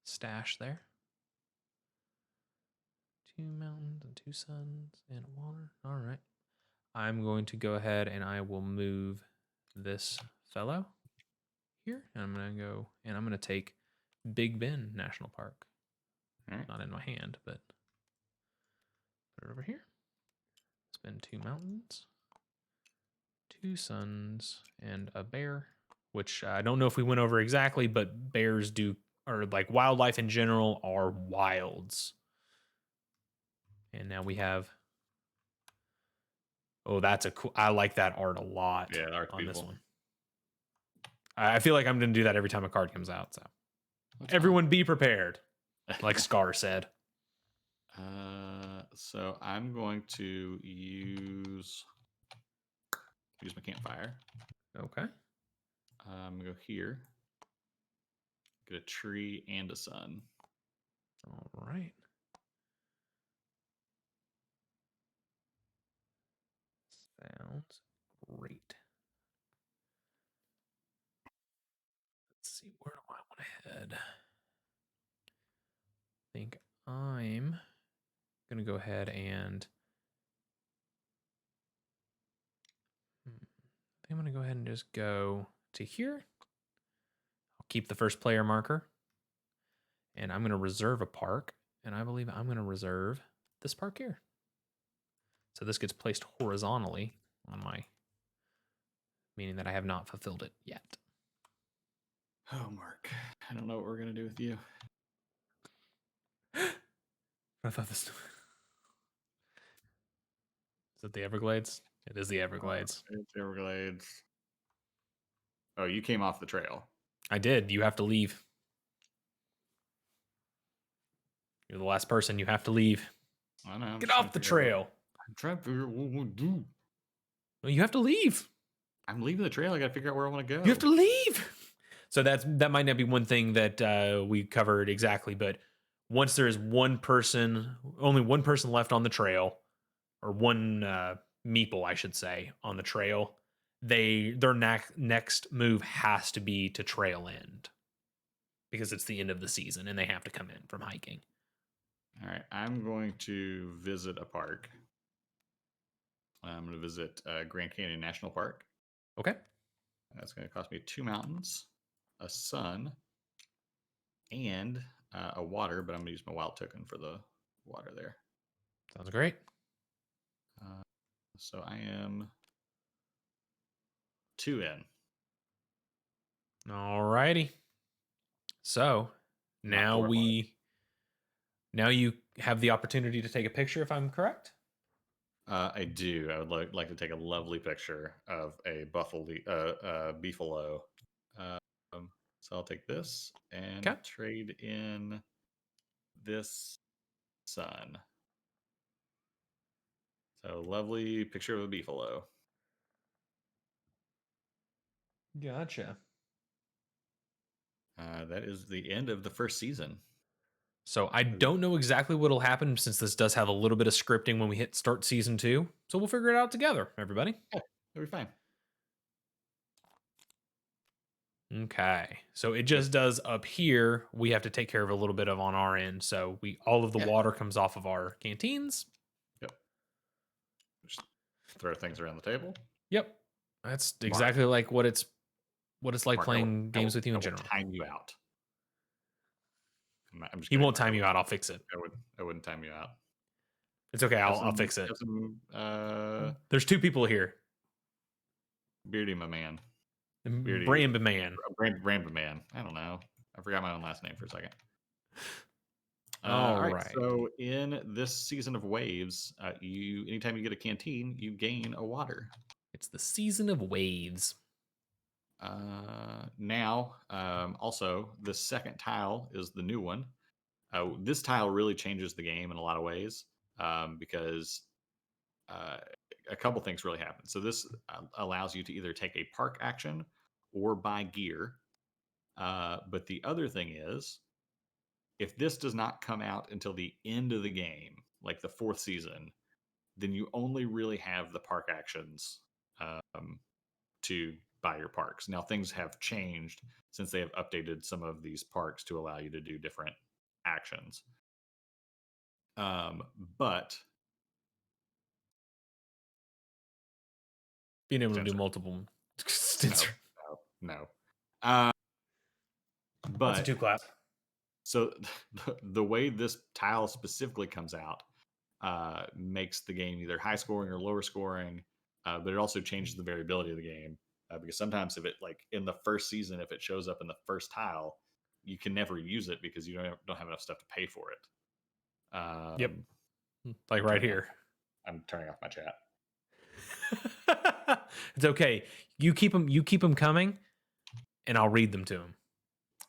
stash there. 2 mountains and 2 suns and water. All right. I'm going to go ahead and I will move this fellow here. And I'm going to go and I'm going to take Big Bend National Park. All right. Not in my hand, but put it over here. Spend 2 mountains, 2 suns, and a bear, which I don't know if we went over exactly, but bears do, or like wildlife in general, are wilds. And now we have, oh, that's a cool, I like that art a lot. Yeah, the art's on beautiful. this one. I feel like I'm going to do that every time a card comes out. So That's everyone be prepared, fine. like Scar said. So I'm going to use my campfire. Okay. I'm gonna go here, get a tree and a sun. All right. Sounds great. Let's see, where do I want to head? I think I'm going to go ahead and I think I'm going to go ahead and just go to here. I'll keep the first player marker. And I'm going to reserve a park. And I believe I'm going to reserve this park here. So this gets placed horizontally on my, meaning that I have not fulfilled it yet. Oh, Mark, I don't know what we're gonna do with you. I thought this. Is it the Everglades? It is the Everglades. It's Everglades. Oh, you came off the trail. I did. You have to leave. You're the last person. You have to leave. I know. Get off the trail. I'm trying to figure out what I want to do. No, you have to leave. I'm leaving the trail. I got to figure out where I want to go. You have to leave. So that might not be one thing that we covered exactly, but once there is one person, only one person left on the trail, or one meeple, I should say, on the trail, their next move has to be to trail end because it's the end of the season and they have to come in from hiking. All right. I'm going to visit a park. I'm going to visit Grand Canyon National Park. Okay. That's going to cost me 2 mountains, a sun, and a water, but I'm going to use my wild token for the water there. Sounds great. So I am 2 in. All righty. So Not now quite now you have the opportunity to take a picture, if I'm correct. I do. I would like to take a lovely picture of a beefalo. So I'll take this and Okay. trade in this sun. So lovely picture of a beefalo. Gotcha. That is the end of the first season. So I don't know exactly what'll happen since this does have a little bit of scripting when we hit start season 2. So we'll figure it out together, everybody. Yeah, it'll be fine. Okay. So it just does up here. We have to take care of a little bit of on our end. So all of the water comes off of our canteens. Yep. Just throw things around the table. Yep. That's Mark. exactly like what it's like Mark, playing games with you in general. Time you out. I'm just He kidding, won't Mark. time you out. I'll fix it. I wouldn't time you out. It's okay. I'll fix it. There's 2 people here. Beardy, my man. Beardy. Bramba man. Bramba man. I don't know. I forgot my own last name for a second. All right. So in this season of waves, anytime you get a canteen, you gain a water. It's the season of waves. Now, also the second tile is the new one. This tile really changes the game in a lot of ways because a couple things really happen. So this allows you to either take a park action or buy gear. But the other thing is, if this does not come out until the end of the game, like the 4th season, then you only really have the park actions to buy your parks. Now things have changed since they have updated some of these parks to allow you to do different actions. But being able to do multiple no. But that's a 2-class. So the way this tile specifically comes out makes the game either high scoring or lower scoring, but it also changes the variability of the game because sometimes if it like in the first season, if it shows up in the first tile, you can never use it because you don't have enough stuff to pay for it. Yep. Like right here. I'm turning off my chat. It's okay. You keep them coming, and I'll read them to him.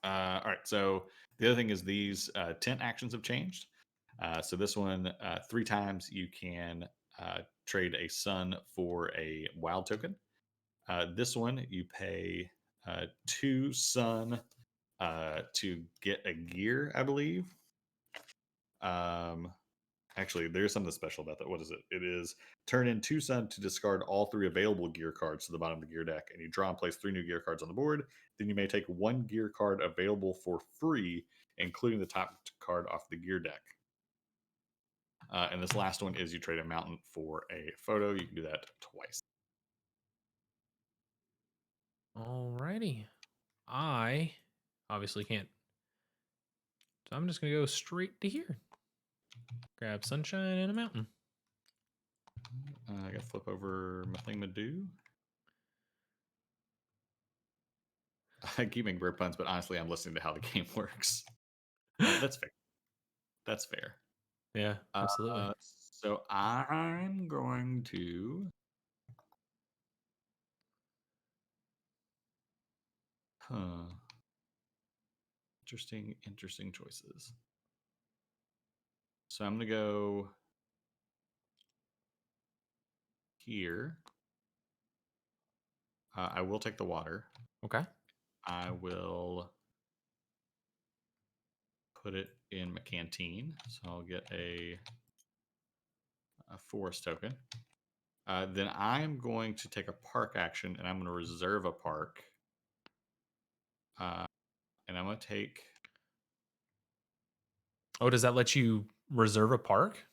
All right. So the other thing is these tent actions have changed. So this one, 3 times you can trade a sun for a wild token. This one you pay 2 sun to get a gear, I believe. Actually, there's something special about that. What is it? It is turn in 2 sun to discard all 3 available gear cards to the bottom of the gear deck, and you draw and place 3 new gear cards on the board. Then you may take 1 gear card available for free, including the top card off the gear deck. And this last one is you trade a mountain for a photo. You can do that twice. Alrighty. I obviously can't. So I'm just going to go straight to here. Grab sunshine and a mountain. I got to flip over my thing to do. I keep making bird puns, but honestly, I'm listening to how the game works. That's fair. That's fair. Yeah, absolutely. So I'm going to. Interesting choices. So I'm going to go here. I will take the water. Okay. I will put it in my canteen. So I'll get a forest token. Then I'm going to take a park action and I'm going to reserve a park. And I'm going to take. Oh, does that let you reserve a park?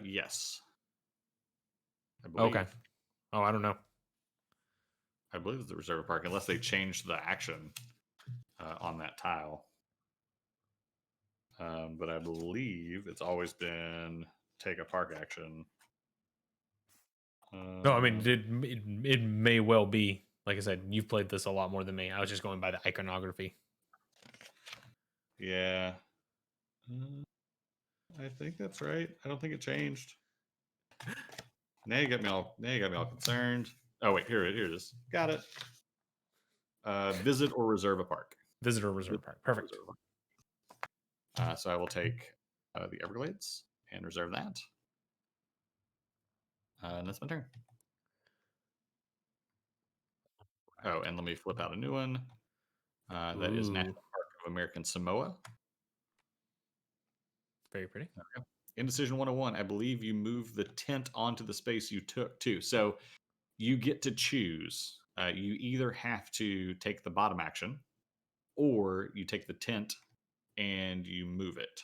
Yes. I believe. Okay. Oh, I don't know. I believe it's the reserve a park, unless they changed the action on that tile. But I believe it's always been take a park action. No, I mean it may well be. Like I said, you've played this a lot more than me. I was just going by the iconography. Yeah, I think that's right. I don't think it changed. Now you got me all concerned. Oh wait, here it is. Got it. Visit or reserve a park. Visit or reserve park. Perfect. So I will take the Everglades and reserve that. And that's my turn. Oh, and let me flip out a new one. That is National Ooh, Park of American Samoa. very pretty. Indecision 101. I believe you move the tent onto the space you took too. So you get to choose. You either have to take the bottom action, or you take the tent and you move it.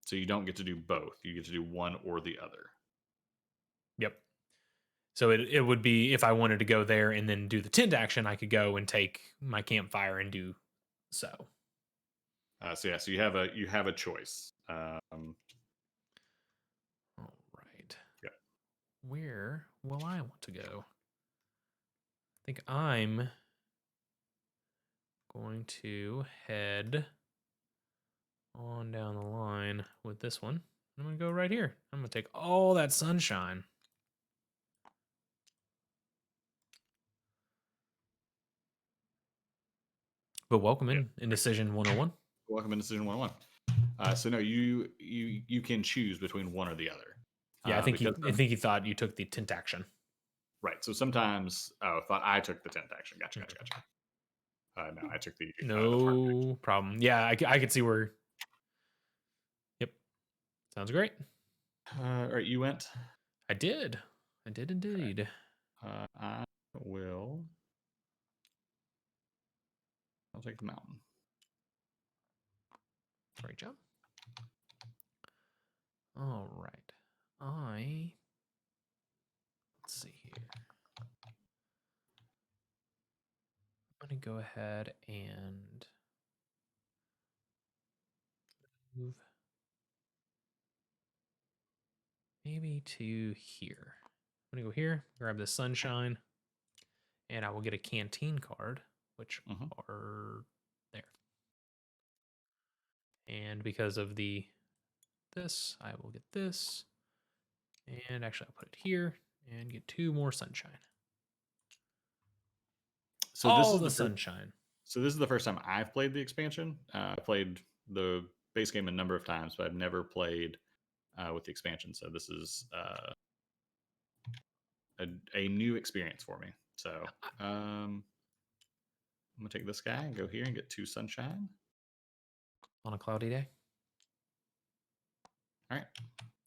So you don't get to do both. You get to do one or the other. Yep. So it would be if I wanted to go there and then do the tent action, I could go and take my campfire and do so. So you have a choice. All right. Yeah. Where will I want to go? I think I'm going to head on down the line with this one. I'm going to go right here. I'm going to take all that sunshine. But welcome in Indecision 101. Welcome in Decision 101. So no, you can choose between one or the other. Yeah, I think because he thought you took the tent action. right. So sometimes thought I took the tent action. Gotcha. No, I took the farm. No problem. Yeah, I could see where. Yep. Sounds great. All right, you went. I did. I did indeed. I will. I'll take the mountain. Great job. All right. Let's see here. I'm going to go ahead and move maybe to here. I'm going to go here, grab the sunshine, and I will get a canteen card, which are there. And because of this, I will get this. And actually, I'll put it here and get 2 more sunshine. So All the sunshine. So this is the first time I've played the expansion. I played the base game a number of times, but I've never played with the expansion. So this is a new experience for me. So I'm gonna take this guy and go here and get 2 sunshine. On a cloudy day. All right,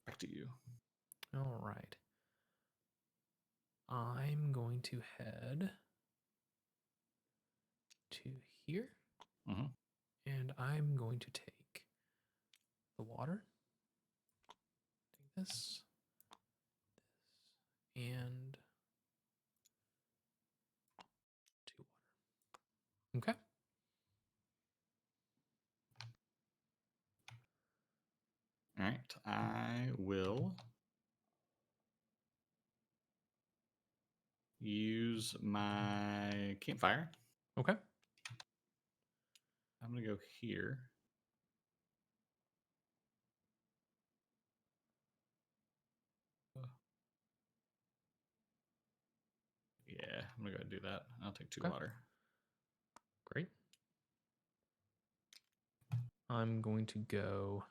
back to you. All right. I'm going to head to here. And I'm going to take the water. Take this, and 2 water. Okay. All right, I will use my campfire. Okay. I'm gonna go here. Yeah, I'm gonna go ahead and do that. I'll take 2 water. Great. I'm going to go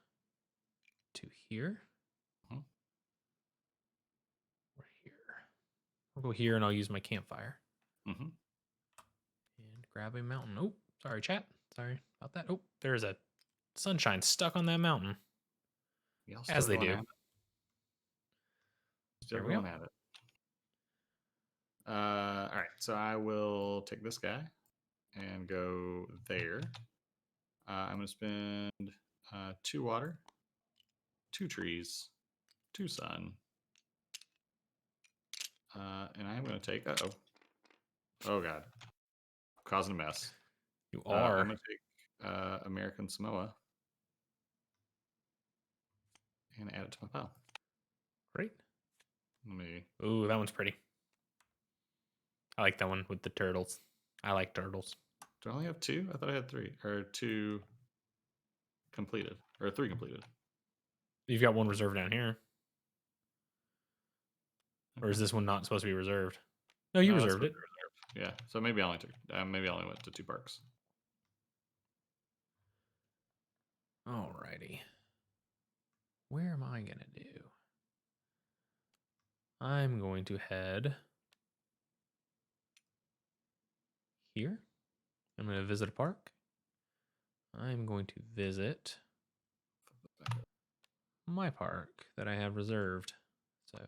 to here. Or here. I'll go here and I'll use my campfire. And grab a mountain. Oh, sorry, chat. Sorry about that. Oh, there's a sunshine stuck on that mountain. As they do. Still going at it. All right, so I will take this guy and go there. I'm going to spend 2 water, 2 trees, 2 sun. And I'm going to take, oh God, causing a mess. You are. I'm going to take American Samoa and add it to my pile. Great. Let me. Ooh, that one's pretty. I like that one with the turtles. I like turtles. Do I only have 2? I thought I had 3 or 2 completed or 3 completed. You've got one reserved down here. Or is this one not supposed to be reserved? No, you reserved it. Yeah, so maybe I only went to 2 parks. Alrighty. Where am I gonna do? I'm going to head here. I'm going to visit a park. I'm going to visit my park that I have reserved. So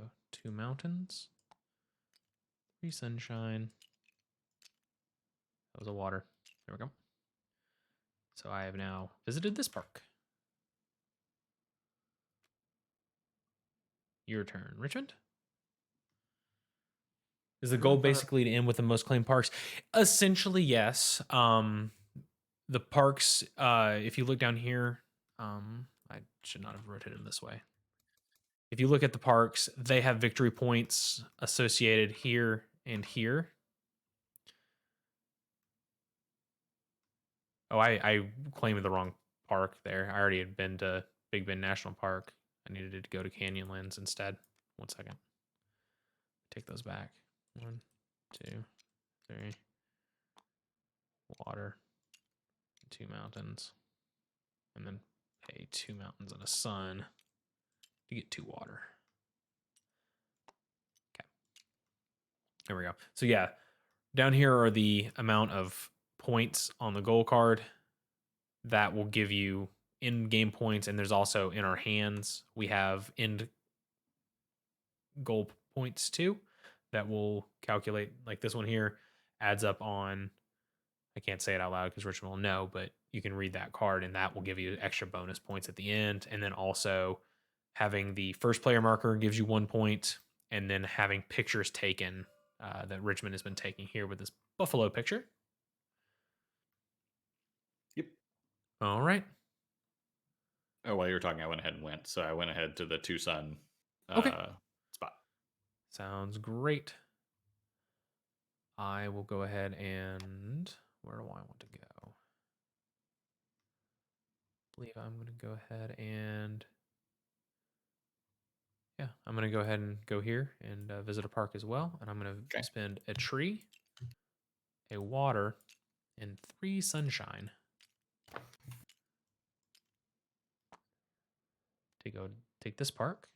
2 mountains, 3 sunshine. That was a water. There we go. So I have now visited this park. Your turn, Richmond. Is the goal basically to end with the most claimed parks? Essentially, yes. The parks, if you look down here, I should not have rotated this way. If you look at the parks, they have victory points associated here and here. Oh, I claimed the wrong park there. I already had been to Big Bend National Park. I needed to go to Canyonlands instead. 1 second. Take those back. 1, 2, 3. Water. 2 mountains. And then pay 2 mountains and a sun to get 2 water. Okay. There we go. So yeah, down here are the amount of points on the goal card that will give you in-game points, and there's also in our hands we have end goal points too that will calculate. Like this one here adds up on, I can't say it out loud because Richard will know, but you can read that card and that will give you extra bonus points at the end. And then also having the first player marker gives you 1 point, and then having pictures taken that Richmond has been taking here with this buffalo picture. Yep. All right. Oh, while you were talking, I went ahead and went. So I went ahead to the 2 sun Okay. spot. Sounds great. I will go ahead and where do I want to go? I believe I'm going to go ahead and I'm going to go ahead and go here and visit a park as well. And I'm going to spend a tree, a water, and 3 sunshine to go take this park,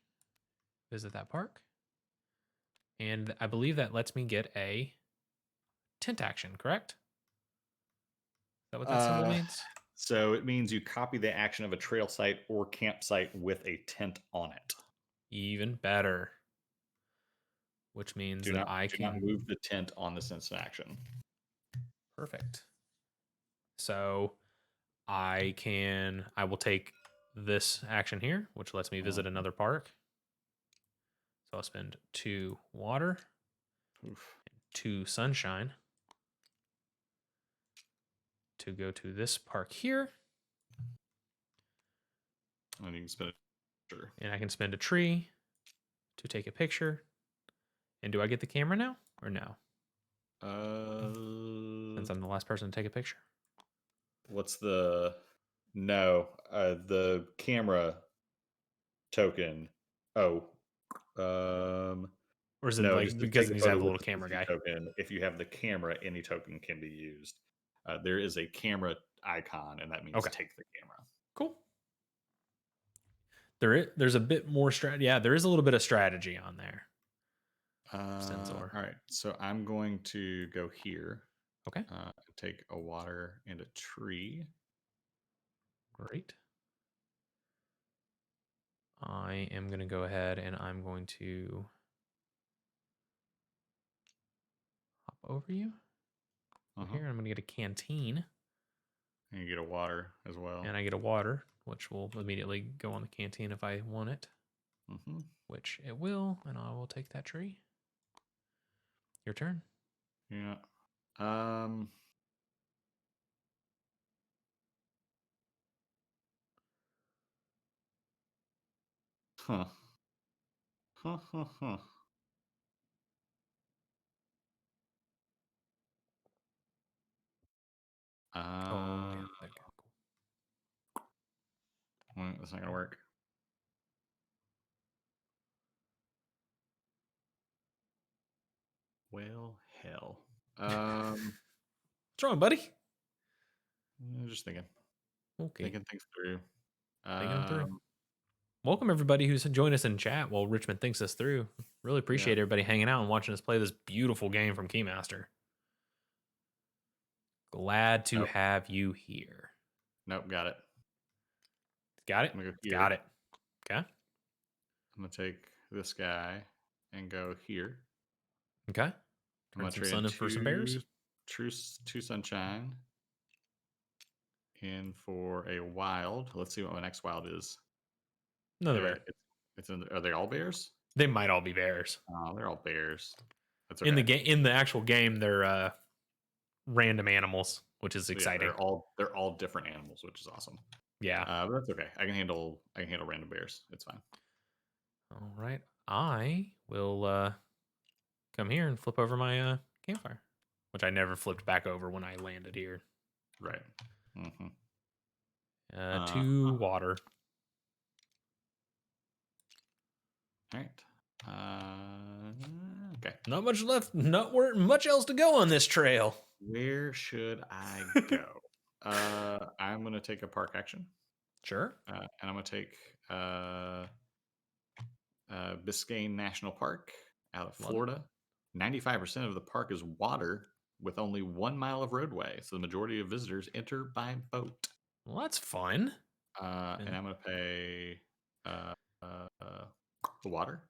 visit that park. And I believe that lets me get a tent action, correct? Is that what that symbol means? So it means you copy the action of a trail site or campsite with a tent on it. Even better. Which means Do that not I do can not move the tent on this instant action. Perfect. So I will take this action here, which lets me visit another park. So I'll spend 2 water, Oof. 2 sunshine to go to this park here. And you can spend a picture. And I can spend a tree to take a picture. And do I get the camera now or no? Since I'm the last person to take a picture. What's the the camera token? Oh, or is it no, like just to because take it a needs to photo have the with little the camera CC guy? token. If you have the camera, any token can be used. There is a camera icon, and that means take the camera. Cool. There's a bit more strategy. Yeah, there is a little bit of strategy on there. All right, so I'm going to go here. Okay. Take a water and a tree. Great. I am going to go ahead and I'm going to hop over you. Here, I'm going to get a canteen. And you get a water as well. And I get a water, which will immediately go on the canteen if I want it. Which it will, and I will take that tree. Your turn. Yeah. Huh. Huh, huh, huh. Oh, yeah. Okay, cool. Well, that's not gonna work. Well, hell. What's wrong, buddy? Just thinking. Okay. Thinking things through. Thinking them through. welcome everybody who's joined us in chat while Richmond thinks us through. Really Yeah. appreciate everybody hanging out and watching us play this beautiful game from Keymaster. Glad to Nope. have you here. Nope, got it. Got it? I'm gonna go here. Got it. Okay. I'm gonna take this guy and go here. Okay. I'm Turn gonna some trade sun in in for some bears. two sunshine in for a wild. Let's see what my next wild is. Another bear. Are they all bears? They might all be bears. Oh, they're all bears. That's okay. In the actual game, they're random animals, which is exciting. Yeah, they're all different animals, which is awesome. Yeah. But that's okay. I can handle random bears. It's fine. All right. I will come here and flip over my campfire, which I never flipped back over when I landed here. Right. Mm-hmm. To water. All right. Okay. Not much left. Not much else to go on this trail. Where should I go? I'm gonna take a park action. Sure. And I'm gonna take Biscayne National Park out of Florida. 95% of the park is water with only 1 mile of roadway, so the majority of visitors enter by boat. Well, that's fun. And I'm gonna pay the water,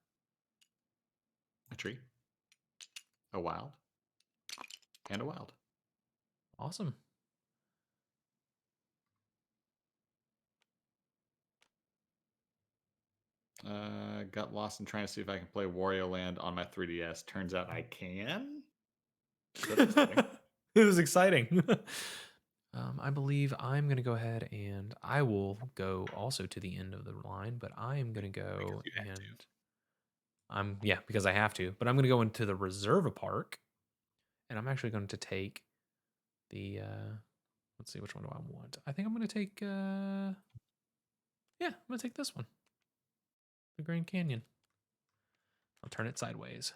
a tree, a wild, and a wild. Awesome. Got lost in trying to see if I can play Wario Land on my 3DS. Turns out I can. It was exciting. I believe I'm going to go ahead and I will go also to the end of the line, but I am going to go and because I have to, but I'm going to go into the Reserva Park and I'm actually going to take the, let's see, which one do I want? I think I'm going to take, I'm going to take this one, the Grand Canyon. I'll turn it sideways.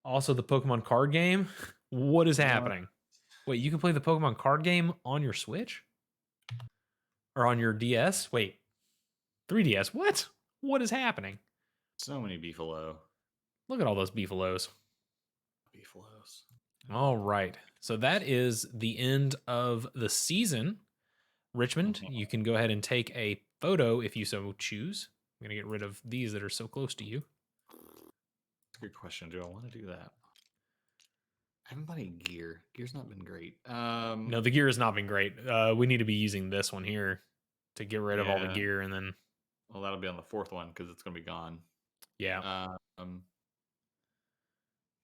Also, the Pokemon card game. What is happening? Wait, you can play the Pokemon card game on your Switch? Or on your DS? Wait, 3DS? What? What is happening? So many Beefalo. Look at all those Beefalos. Beefalos. All right. So that is the end of the season. Richmond, you can go ahead and take a photo if you so choose. I'm going to get rid of these that are so close to you. That's a good question. Do I want to do that? I haven't bought any gear. Gear's not been great. No, the gear has not been great. We need to be using this one here to get rid of all the gear, and then. Well, that'll be on the fourth one because it's going to be gone. Yeah.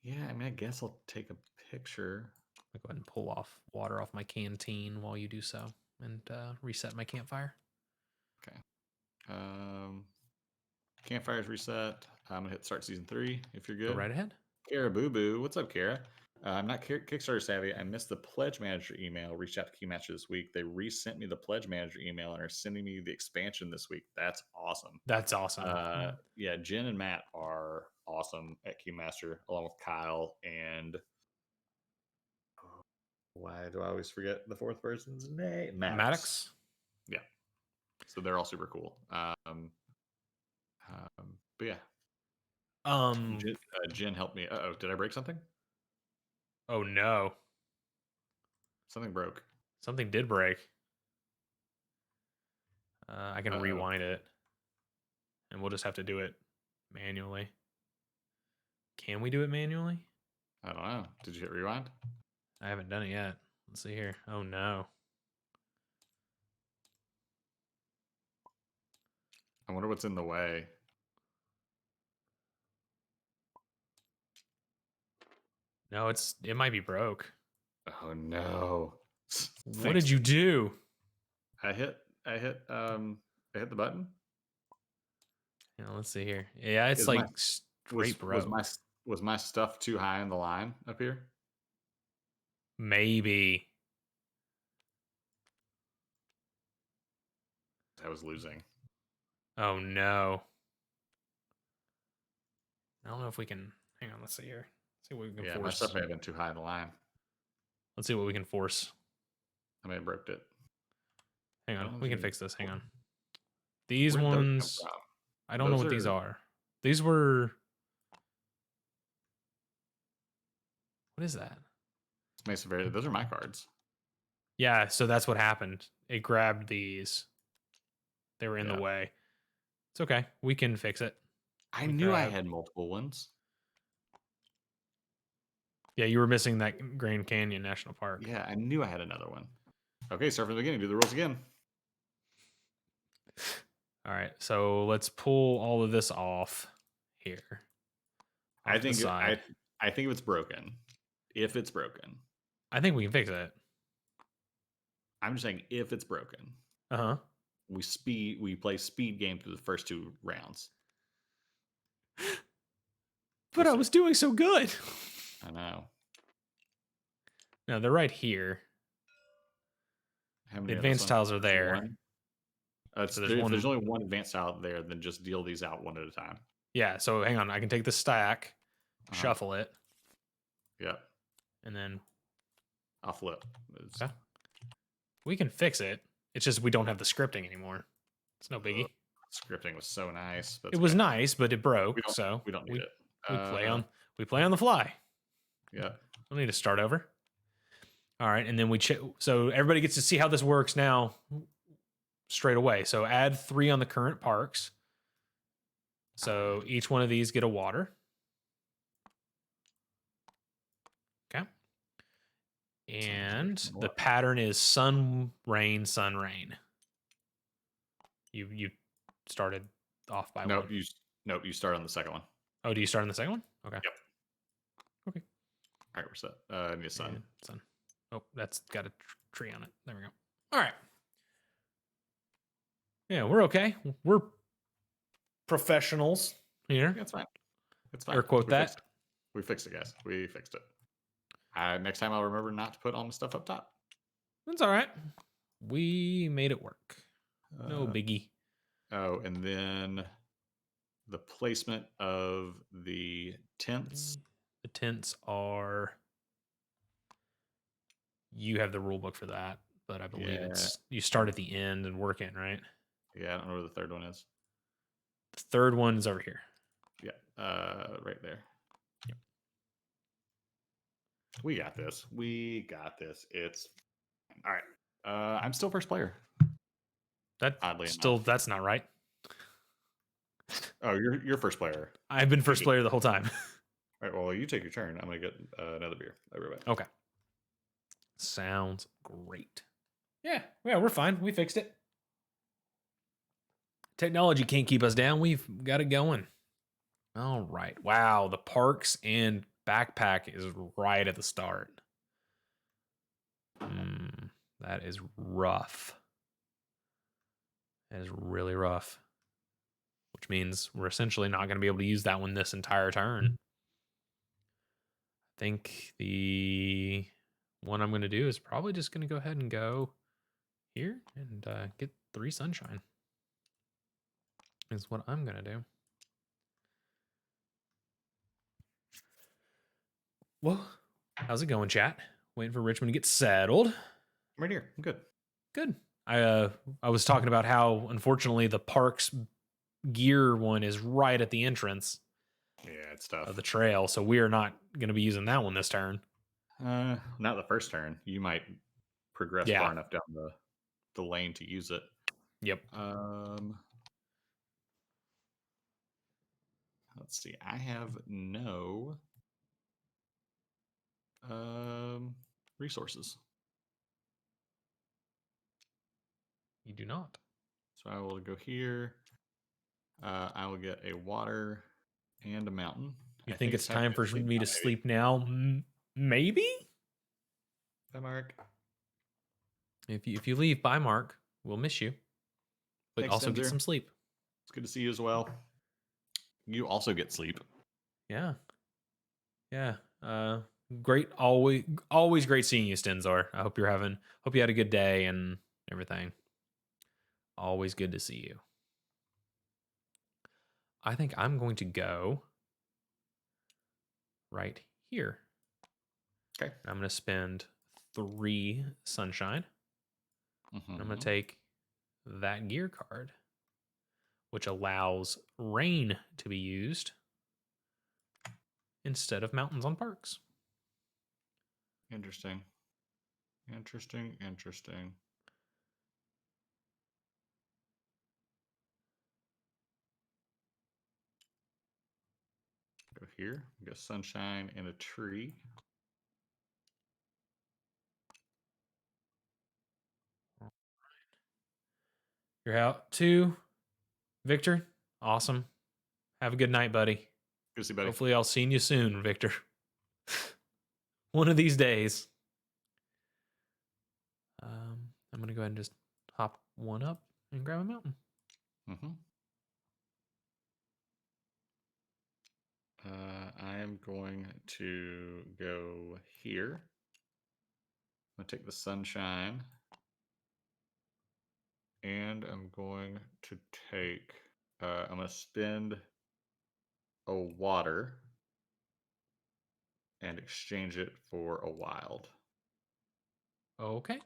Yeah, I mean, I guess I'll take a picture. I'll go ahead and pull off water off my canteen while you do so, and reset my campfire. Okay. Campfire's reset. I'm gonna hit start season 3 if you're good. Go right ahead. Kara Boo Boo, what's up, Kara? I'm not Kickstarter savvy. I missed the pledge manager email. Reached out to Keymaster this week. They resent me the pledge manager email and are sending me the expansion this week. That's awesome. That's awesome. Yeah, Jen and Matt are awesome at Keymaster, along with Kyle and why do I always forget the fourth person's name? Maddox. Yeah. So they're all super cool. But yeah. Jen helped me. Uh-oh, did I break something? Oh no. Something broke. Something did break. I can rewind it. And we'll just have to do it manually. Can we do it manually? I don't know. Did you hit rewind? I haven't done it yet. Let's see here. Oh no. I wonder what's in the way. No, it might be broke. Oh no. What did you do? I hit the button. Yeah, let's see here. Yeah, it's like straight broke. Was my stuff too high in the line up here? Maybe. I was losing. Oh no. I don't know if we can. Hang on, let's see here. Let's see what we can force. Yeah, my stuff may have been too high in the line. Let's see what we can force. I may have broke it. Hang on, we can fix this. Hang on. These Where'd those come ones, from? I don't know Those what these are are. These were, what is that? Mesa Verde. Those are my cards. Yeah, so that's what happened. It grabbed these. They were in the Yeah. way. It's okay. We can fix it. I We knew I grab- had multiple ones. Yeah, you were missing that Grand Canyon National Park. Yeah, I knew I had another one. Okay, start from the beginning. Do the rules again. All right, so let's pull all of this off here. I Off the think side. I think if it's broken, I think we can fix it. I'm just saying if it's broken, Uh-huh. we play speed game through the first 2 rounds. But I was doing so good. I know. No, they're right here. How The many advanced tiles are there. One? So there's If one. there's only one advanced tile there, then just deal these out one at a time. Yeah, so hang on. I can take the stack, shuffle it, Yeah, and then I'll flip. okay. We can fix it. It's just we don't have the scripting anymore. It's no biggie. Scripting was so nice. It was nice, but it broke. We don't need it. We play on the fly. Yeah. We'll need to start over. All right, and then so everybody gets to see how this works now straight away. So add 3 on the current parks. So each one of these get a water. Okay. And the pattern is sun, rain, sun, rain. You started off by one. You start on the second one. Oh, do you start on the second one? Okay. Yep. Okay. All right, we're set. I need a sun. And sun. Oh, that's got a tree on it. There we go. All right. Yeah, we're okay. We're professionals here. That's fine. That's fine. Air quote that. We fixed it, guys. We fixed it. Next time I'll remember not to put all the stuff up top. That's all right. We made it work. No biggie. Oh, and then the placement of the tents. The tents are. You have the rule book for that, but I believe it's you start at the end and work in, right? Yeah, I don't know where the third one is. The third one is over here. Yeah, right there. Yep. We got this. It's all right. I'm still first player. That's not right. Oh, you're first player. I've been first player the whole time. All right, well, you take your turn. I'm gonna get another beer. Everybody. Okay. Sounds great. Yeah, we're fine. We fixed it. Technology can't keep us down. We've got it going. All right. Wow, the parks and backpack is right at the start. That is rough. That is really rough. Which means we're essentially not going to be able to use that one this entire turn. I think the one I'm going to do is probably just going to go ahead and go here and get 3 sunshine. Is what I'm going to do. Well, how's it going, chat? Waiting for Richmond to get settled. I'm right here. I'm good. Good. I was talking about how, unfortunately, the park's gear one is right at the entrance. Yeah, it's tough. Of the trail, so we are not going to be using that one this turn. Not the first turn. You might progress far enough down the lane to use it. Yep. Let's see. I have no resources. You do not. So I will go here. I will get a water and a mountain. You think it's time for me to sleep now? Maybe? Bye, Mark. If you leave, bye, Mark. We'll miss you. But Thanks, also Denzer. get some sleep. It's good to see you as well. You also get sleep. Yeah. Yeah. Great. Always great seeing you, Stenzor. I hope you had a good day and everything. Always good to see you. I think I'm going to go right here. Okay. I'm going to spend 3 sunshine. I'm going to take that gear card. which allows rain to be used instead of mountains on parks. Interesting. Go here. We got sunshine and a tree. You're out 2. Victor, awesome. Have a good night, buddy. Good to see, buddy. Hopefully I'll see you soon, Victor. One of these days. I'm going to go ahead and just hop 1 up and grab a mountain. I am going to go here. I'm going to take the sunshine. And I'm going to take, I'm going to spend a water and exchange it for a wild. Okay.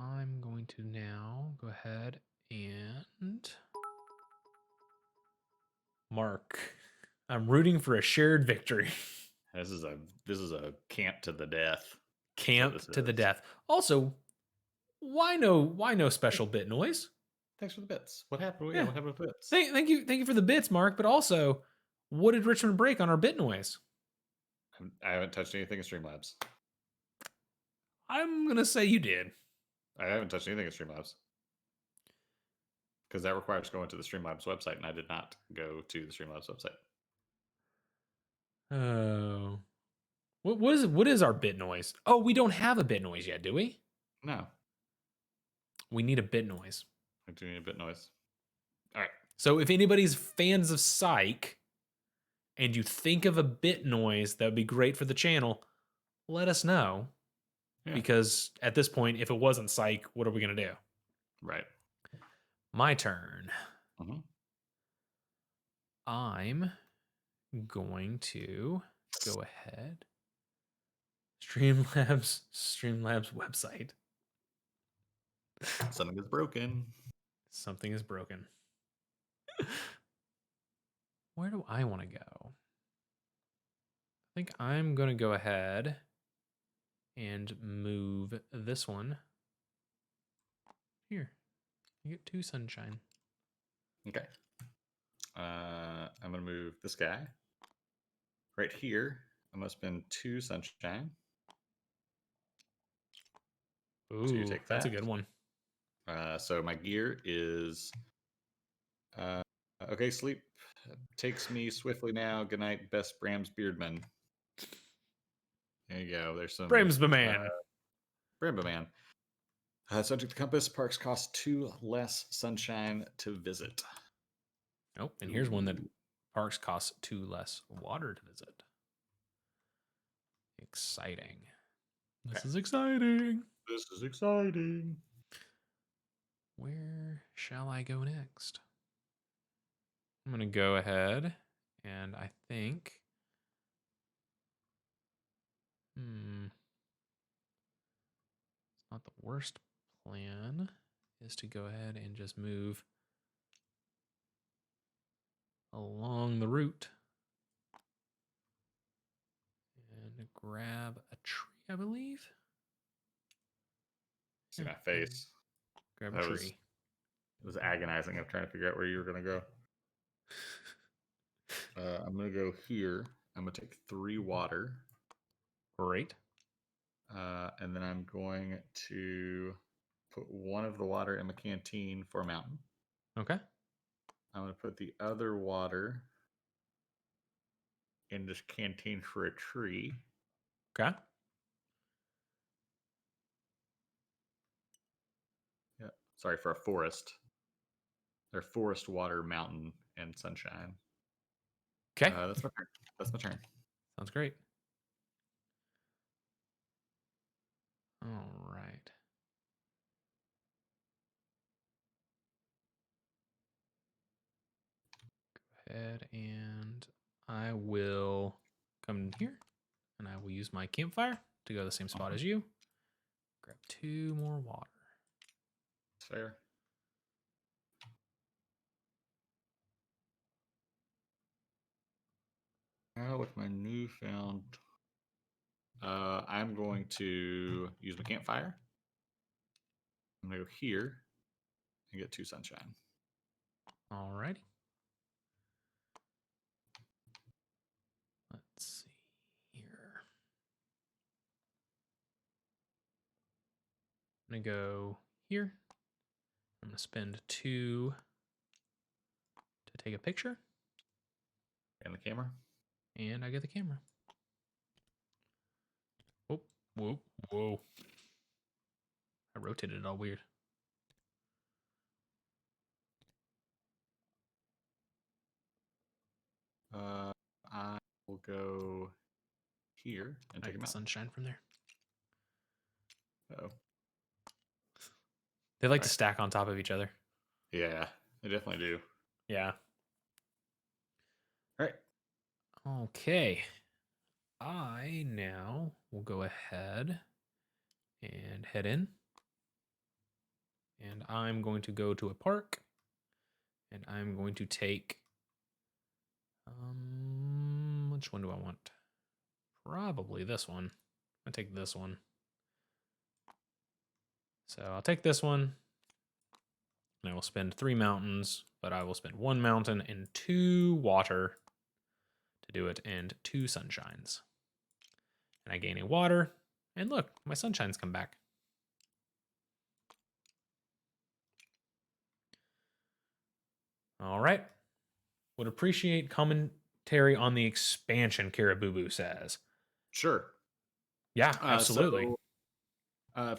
I'm going to now go ahead and mark. I'm rooting for a shared victory. This is a camp to the death. Camp to the death. Also, why no special bit noise? Thanks for the bits. What happened? Yeah, what happened with bits? Thank you for the bits, Mark. But also, what did Richmond break on our bit noise? I haven't touched anything in Streamlabs. I'm gonna say you did. I haven't touched anything in Streamlabs because that requires going to the Streamlabs website, and I did not go to the Streamlabs website. Oh, what is our bit noise? Oh, we don't have a bit noise yet, do we? No. We need a bit noise. I do need a bit noise. All right. So if anybody's fans of Psych and you think of a bit noise that would be great for the channel, let us know. Yeah. Because at this point, if it wasn't Psych, what are we going to do? Right. My turn. I'm going to go ahead. Streamlabs website. Something is broken. Something is broken. Where do I want to go? I think I'm going to go ahead and move this one here. You get 2 sunshine. Okay. I'm going to move this guy right here. I'm going to spend 2 sunshine. Ooh, so you take that. That's a good one. So my gear is okay. Sleep takes me swiftly now. Good night, best Brams Beardman. There you go. There's some Bramsman. Bramsman. Subject to compass. Parks cost 2 less sunshine to visit. Oh, and here's one that parks cost 2 less water to visit. Exciting. This is exciting. This is exciting. Where shall I go next? I'm going to go ahead and I think it's not the worst plan is to go ahead and just move along the route and grab a tree, I believe. See my face. Grab a tree. It was agonizing. I'm trying to figure out where you were going to go. I'm going to go here. I'm going to take 3 water. Great. And then I'm going to put 1 of the water in my canteen for a mountain. Okay. I'm going to put the other water in this canteen for a tree. Okay. Yeah. Sorry, for a forest. They're forest, water, mountain, and sunshine. Okay. That's my turn. That's my turn. Sounds great. All right. Go ahead and I will come here and I will use my campfire to go to the same spot as you. Grab 2 more water. fair. Now with my newfound, I'm going to use my campfire. I'm gonna go here and get 2 sunshine. Alrighty. Let's see here. I'm gonna go here. I'm gonna spend 2 to take a picture, And the camera. and I get the camera. Whoa, whoa, whoa! I rotated it all weird. I will go here and I take get him the out. sunshine from there. Oh, They like to Right. stack on top of each other. yeah, they definitely do. Yeah. All right. Okay. I now will go ahead and head in. And I'm going to go to a park. And I'm going to take which one do I want? Probably this one. I'll take this one. So I'll take this one. And I will spend 3 mountains, but I will spend 1 mountain and 2 water to do it, and 2 sunshines. And I gain a water, and look, my sunshines come back. All right. Would appreciate commentary on the expansion, Karabubu says. Sure. Yeah, absolutely.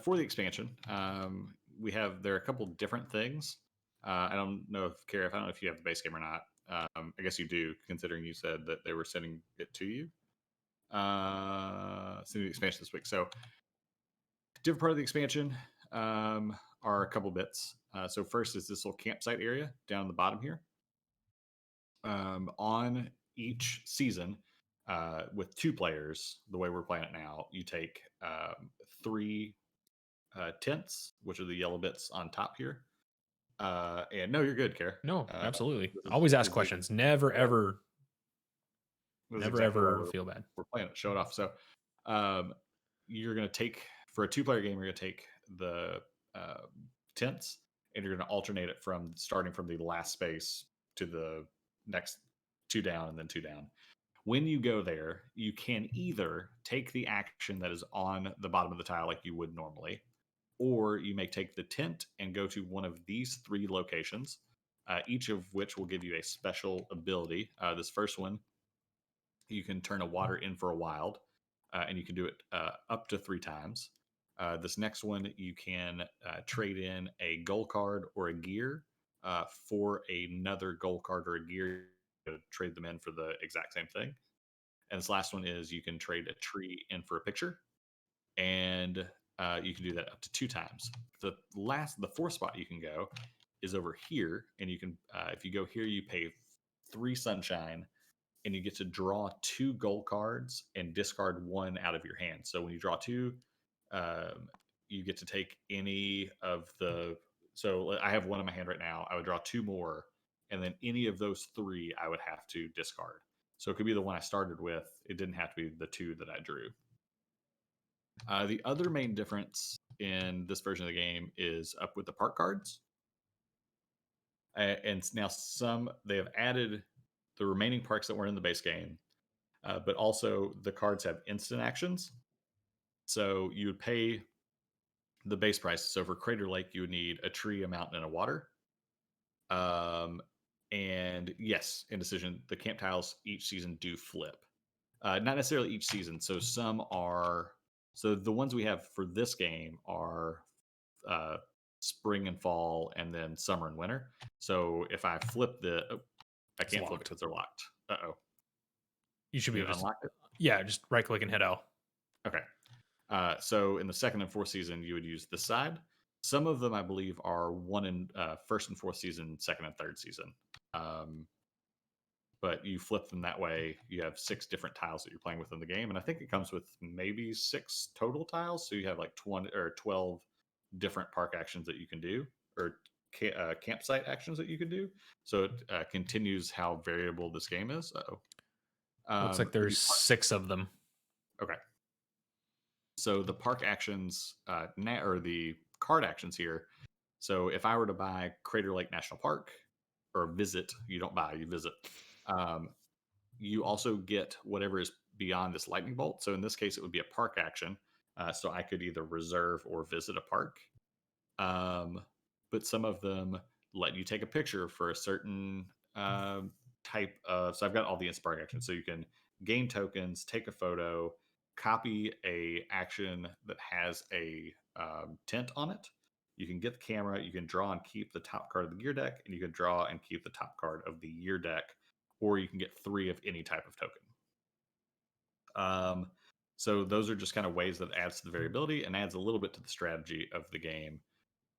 For the expansion, there are a couple different things. I don't know if I don't know if you have the base game or not. I guess you do, considering you said that they were sending it to you. Sending the expansion this week. So, different part of the expansion are a couple bits. So first is this little campsite area down the bottom here. On each season, with 2 players, the way we're playing it now, you take 3 tents, which are the yellow bits on top here. And no, you're good, Kara. No, absolutely. This is- Always ask this is- questions. Never, yeah, ever, this is never, exactly why ever feel bad. we're playing it. Show it off. So, you're going to take, for a 2-player game, you're going to take the tents, and you're going to alternate it from starting from the last space to the next 2 down and then 2 down. When you go there, you can either take the action that is on the bottom of the tile like you would normally, or you may take the tent and go to one of these 3 locations, each of which will give you a special ability. This first one, you can turn a water in for a wild, and you can do it up to 3 times. This next one, you can trade in a gold card or a gear for another gold card or a gear, to trade them in for the exact same thing. And this last one is you can trade a tree in for a picture, and you can do that up to 2 times. The 4th spot you can go is over here, and you can, if you go here, you pay 3 sunshine, and you get to draw 2 gold cards and discard 1 out of your hand. So when you draw 2, you get to take any of the. So I have 1 in my hand right now. I would draw 2 more, and then any of those 3 I would have to discard. So it could be the one I started with. It didn't have to be the 2 that I drew. The other main difference in this version of the game is up with the park cards. And now they have added the remaining parks that weren't in the base game, but also the cards have instant actions. So you would pay the base price. So for Crater Lake, you would need a tree, a mountain, and a water. And yes, Indecision, the camp tiles each season do flip. Not necessarily each season. So some are. So the ones we have for this game are spring and fall, and then summer and winter. So if I flip I can't flip it because they're locked. You should be able to unlock it. Yeah, just right click and hit L. Okay. So in the 2nd and 4th season, you would use this side. Some of them, I believe, are 1 in 1st and 4th season, 2nd and 3rd season. But you flip them that way. You have 6 different tiles that you're playing with in the game, and I think it comes with maybe 6 total tiles. So you have like 20 or 12 different park actions that you can do, or campsite actions that you could do. So it continues how variable this game is. Looks like there's 6 of them. Okay. So the park actions, or the card actions here. So if I were to buy Crater Lake National Park, or visit, you don't buy, you visit. You also get whatever is beyond this lightning bolt. So in this case, it would be a park action. So I could either reserve or visit a park. But some of them let you take a picture for a certain type of. So I've got all the Inspire actions. So you can gain tokens, take a photo, copy a action that has a tent on it. You can get the camera, you can draw and keep the top card of the gear deck, and you can draw and keep the top card of the year deck, or you can get 3 of any type of token. So those are just kind of ways that adds to the variability and adds a little bit to the strategy of the game.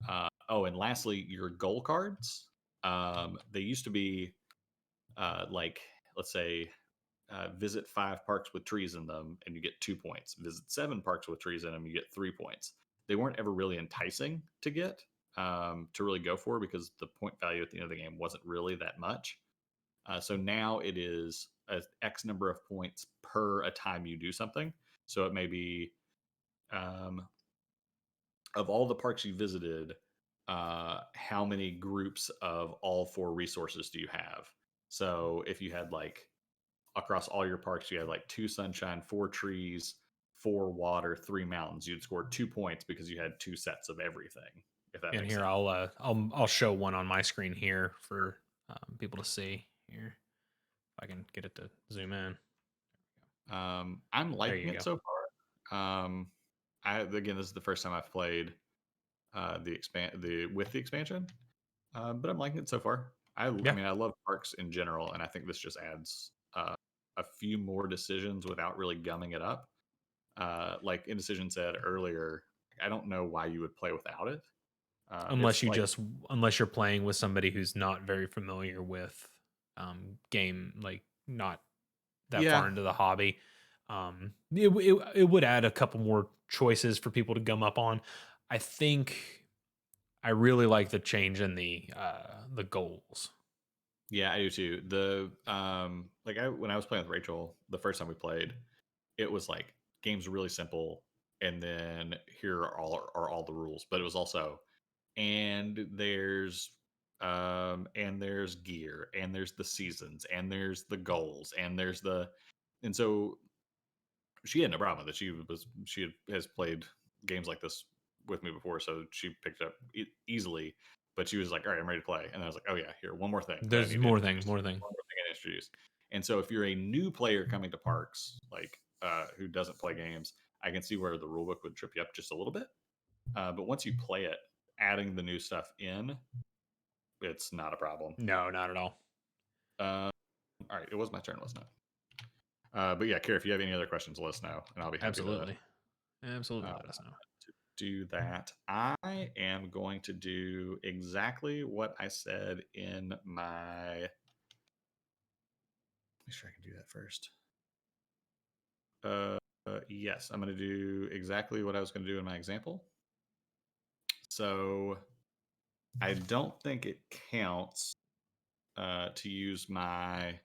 And lastly, your goal cards. They used to be like, let's say, visit 5 parks with trees in them and you get 2 points. Visit 7 parks with trees in them, you get 3 points. They weren't ever really enticing to get, to really go for, because the point value at the end of the game wasn't really that much. So now it is a X number of points per a time you do something. So it may be, of all the parks you visited, how many groups of all 4 resources do you have? So if you had like across all your parks, you had like 2 sunshine, 4 trees, 4 water, 3 mountains, you'd score 2 points because you had 2 sets of everything. If that And makes here sense. I'll show one on my screen here for people to see here. If I can get it to zoom in. I'm There liking you it go. so far. Again, this is the first time I've played the expansion, but I'm liking it so far. I Yeah. mean, I love parks in general, and I think this just adds a few more decisions without really gumming it up. Like Indecision said earlier, I don't know why you would play without it. Unless It's you like, just unless you're playing with somebody who's not very familiar with game, like not that yeah, far into the hobby. It would add a couple more choices for people to gum up on. I think I really like the change in the goals. yeah, I do too. When I was playing with Rachel the first time we played, it was like game's really simple, and then here are all the rules. But it was also, and there's gear, and there's the seasons, and there's the goals, and so she had no problem with it. Has played games like this with me before, so she picked it up easily. But she was like, "All right, I'm ready to play." And I was like, "Oh yeah, here, one more thing that I There's need to more thing, introduce. more thing. One more thing I need to introduce." And so, if you're a new player coming to parks, like who doesn't play games, I can see where the rulebook would trip you up just a little bit. But once you play it, adding the new stuff in, it's not a problem. No, not at all. Uh, all right, it was my turn, wasn't it? But yeah, Kara, if you have any other questions, let us know, and I'll be happy to Absolutely. Absolutely. uh, Let us know. do that. I am going to do exactly what I said in my. Make sure I can do that first. Yes, I'm going to do exactly what I was going to do in my example. So I don't think it counts to use my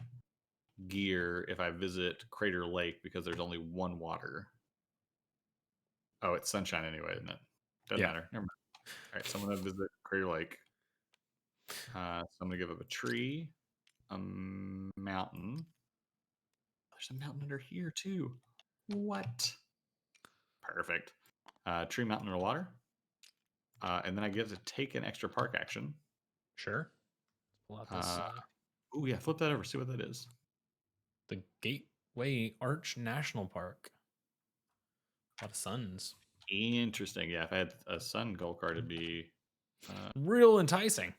gear if I visit Crater Lake because there's only 1 water. Oh, it's sunshine anyway, isn't it? Doesn't Yeah. matter. Never mind. All right, so I'm going to visit Crater Lake. So I'm going to give up a tree, a mountain. There's a mountain under here too. What? Perfect. Tree, mountain, and water. And then I get to take an extra park action. Sure. Pull out this Oh yeah, flip that over. See what that is. the Gateway Arch National Park. A lot of suns. Interesting. Yeah, if I had a sun gold card, it'd be Real enticing.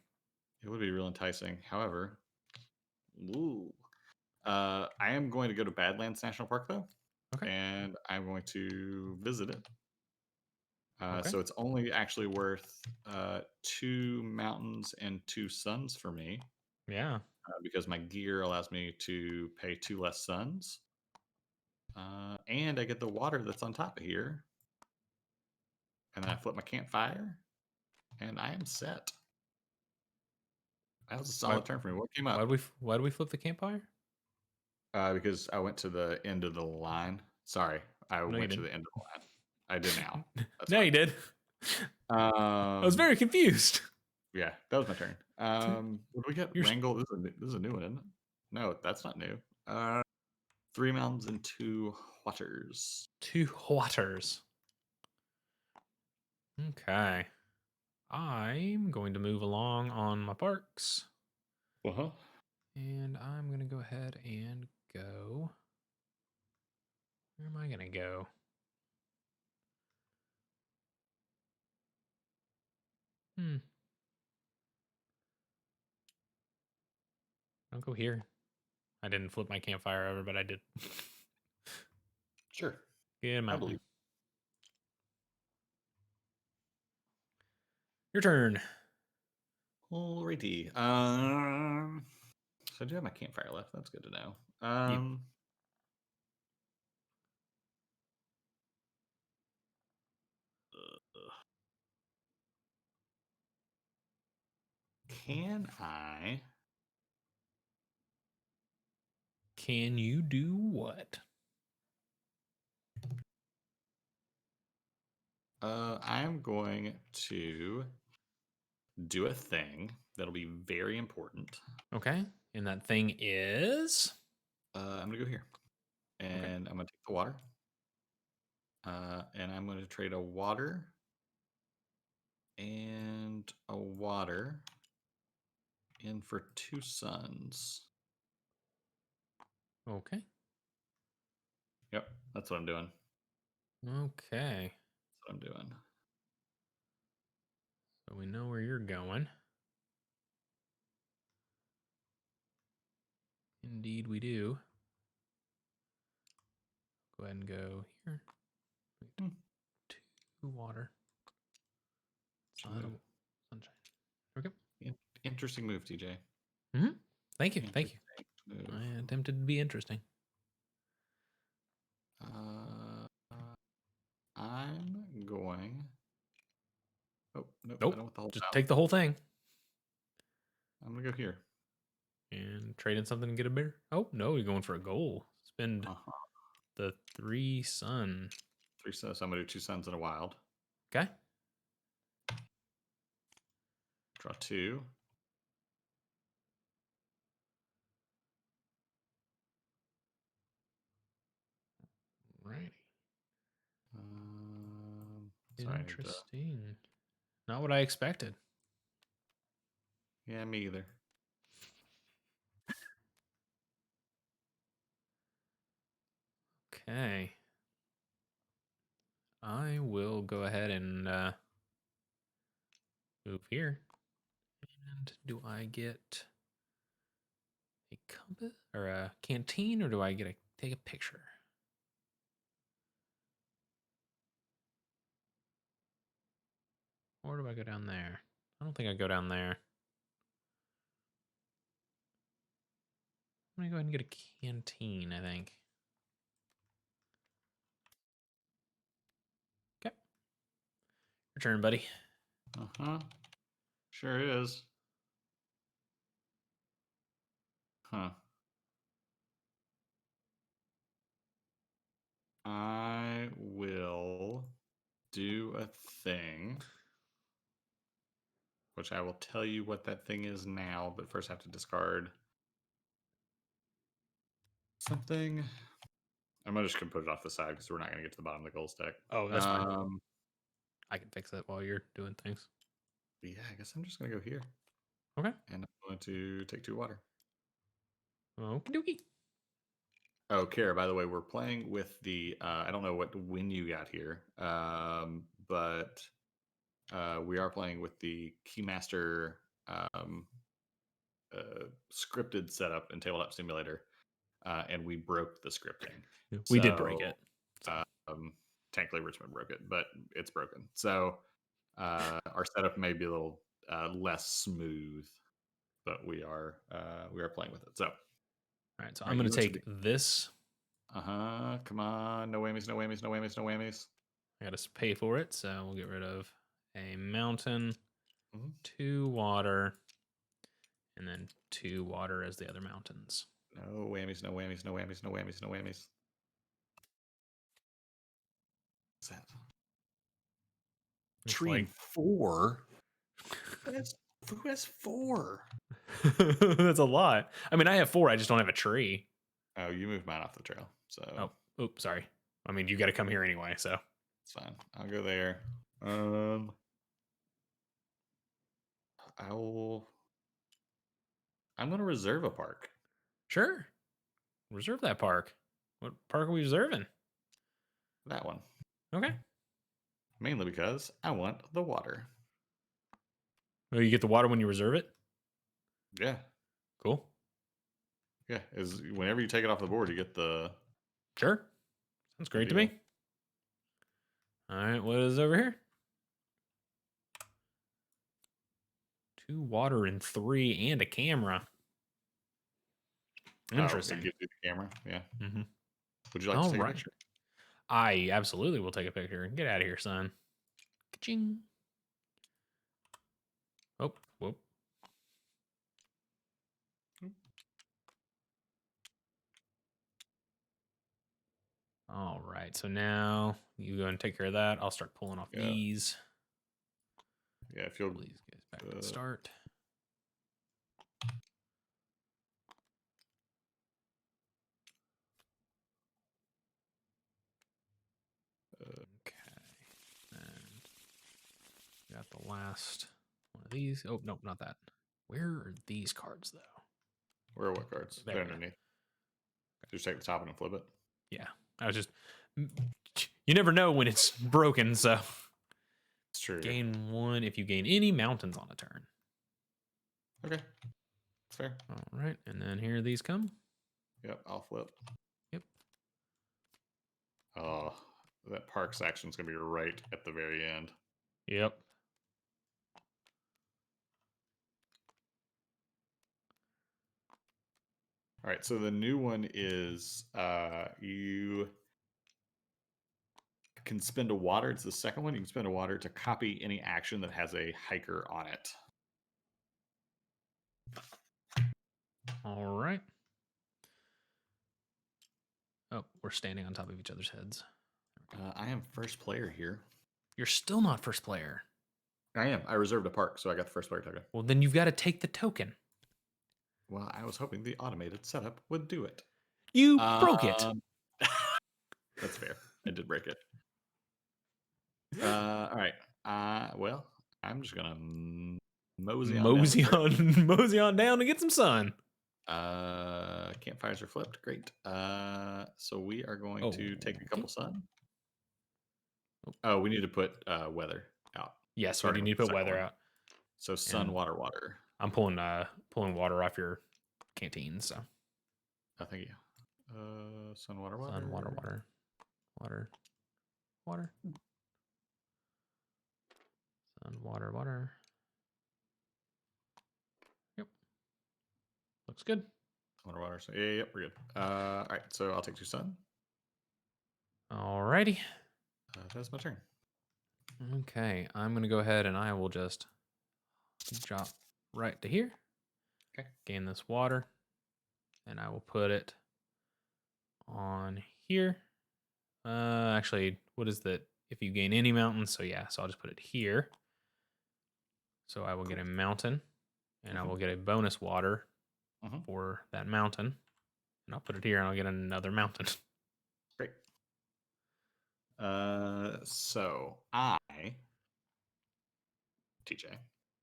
it would be real enticing. However, ooh, I am going to go to Badlands National Park though, Okay. and I'm going to visit it. Okay. So it's only actually worth 2 mountains and 2 suns for me, Yeah. because my gear allows me to pay 2 less suns, and I get the water that's on top of here, and then I flip my campfire, and I am set. That was a Why, solid turn for me. What came up? why do we flip the campfire? Because I went to the end of the line. Sorry, I No, you went to didn't. the end of the line. I did now. That's No, you did. I was fine. very confused. Yeah, that was my turn. What do we get? You're Wrangle. This is a new one, isn't it? No, that's not new. 3 mountains and 2 waters. 2 waters. Okay. I'm going to move along on my parks. Uh-huh. And I'm going to go ahead and go. Where am I going to go? I'll go here. I didn't flip my campfire over, but I did. Sure. Good I mountain. believe. Your turn. Alrighty. So I do have my campfire left. That's good to know. You Can I? Can you do what? I am going to do a thing that'll be very important. Okay. And that thing is. I'm gonna go here, and I'm gonna take the water, and I'm gonna trade a water and a water in for 2 suns. Okay. Yep, that's what I'm doing. Okay. That's what I'm doing. So we know where you're going. Indeed, we do. Go ahead and go here. Hmm. 2 water. Sun, sunshine. Okay. Interesting move, TJ. Mm-hmm. Thank you. Thank you. Move. I attempted to be interesting. I'm going. Oh, nope. I Nope. don't want the whole Just town. take the whole thing I'm going to go here. and trade in something and get a bear. Oh, no. You're going for a goal. Spend the 3 sun. 3 suns. So I'm going to do 2 suns in a wild. Okay. Draw 2. Righty. Sorry, Interesting. Not what I expected. Yeah, me either. Okay. I will go ahead and move here. And do I get a compass or a canteen, or do I get a take a picture? Or do I go down there? I don't think I go down there. I'm gonna go ahead and get a canteen, I think. Okay. Your turn, buddy. Uh-huh. Sure is. Huh. I will do a thing, which I will tell you what that thing is now, but first I have to discard something. I'm just gonna put it off the side because we're not gonna get to the bottom of the gold stack. Oh, that's fine. I can fix it while you're doing things. Yeah, I guess I'm just gonna go here. Okay. And I'm going to take 2 water. Okie dokie. Oh, Kara, by the way, we're playing with the I don't know when you got here, but we are playing with the Keymaster scripted setup in Tabletop Simulator, and we broke the scripting. We did break it. So. Technically, Richmond broke it, but it's broken. So our setup may be a little less smooth, but we are playing with it. So, all right, so I'm going to take this. Come on, no whammies, no whammies, no whammies, no whammies. I got to pay for it, so we'll get rid of a mountain, 2 water, and then 2 water as the other mountains. No whammies, no whammies, no whammies, no whammies, no whammies. What's that? It's Tree like 4? Who has 4? that's a lot. I mean, I have 4. I just don't have a tree. Oh, you moved mine off the trail, so Oh, oops, sorry. I mean, you got to come here anyway, so it's fine. I'll go there. I'm gonna reserve a park. sure. Reserve that park. What park are we reserving? That one. Okay. Mainly because I want the water. Oh, you get the water when you reserve it? Yeah. Cool. Yeah. Is whenever you take it off the board, you get the Sure. Sounds great to deal. me. All right, what is over here? 2 water and 3 and a camera. Interesting. It gives you the camera. Yeah. Mm-hmm. Would you like to take a picture? I absolutely will take a picture. Get out of here, son. Ka-ching. Oh, whoop. All right, so now you go and take care of that. I'll start pulling off these. Yeah, if you'll please get us back to the start. Okay, and got the last one of these. Oh no, not that. Where are these cards though? Where are what cards? They're underneath. Just take the top and flip it. Yeah, I was just. You never know when it's broken, so. It's true. Gain 1 if you gain any mountains on a turn. Okay. Fair. All right, and then here these come. Yep, I'll flip. Yep. Oh, that park section's gonna be right at the very end. Yep. All right, so the new one is you can spend a water. It's the second one. You can spend a water to copy any action that has a hiker on it. All right. Oh, we're standing on top of each other's heads. I am first player here. You're still not first player. I am. I reserved a park, so I got the first player token. Well, then you've got to take the token. Well, I was hoping the automated setup would do it. You broke it. That's fair. I did break it. All right. Well, I'm just gonna mosey on down to get some sun. Campfires are flipped. Great. So we are going to take a couple sun. Oh, we need to put weather out. Yes, we do need to put weather out. So sun, water. I'm pulling water off your canteen. So. Oh, thank you. Sun, water. Sun, water. Sun, water. Yep. Looks good. Water. So, yeah, yep, we're good. All right, so I'll take 2 sun. Alrighty. That's my turn. Okay, I'm gonna go ahead and I will just drop right to here. Okay. Gain this water, and I will put it on here. Actually, what is that? If you gain any mountains, so yeah, so I'll just put it here. So I will get a mountain, and I will get a bonus water for that mountain, and I'll put it here, and I'll get another mountain. Great. So I, TJ.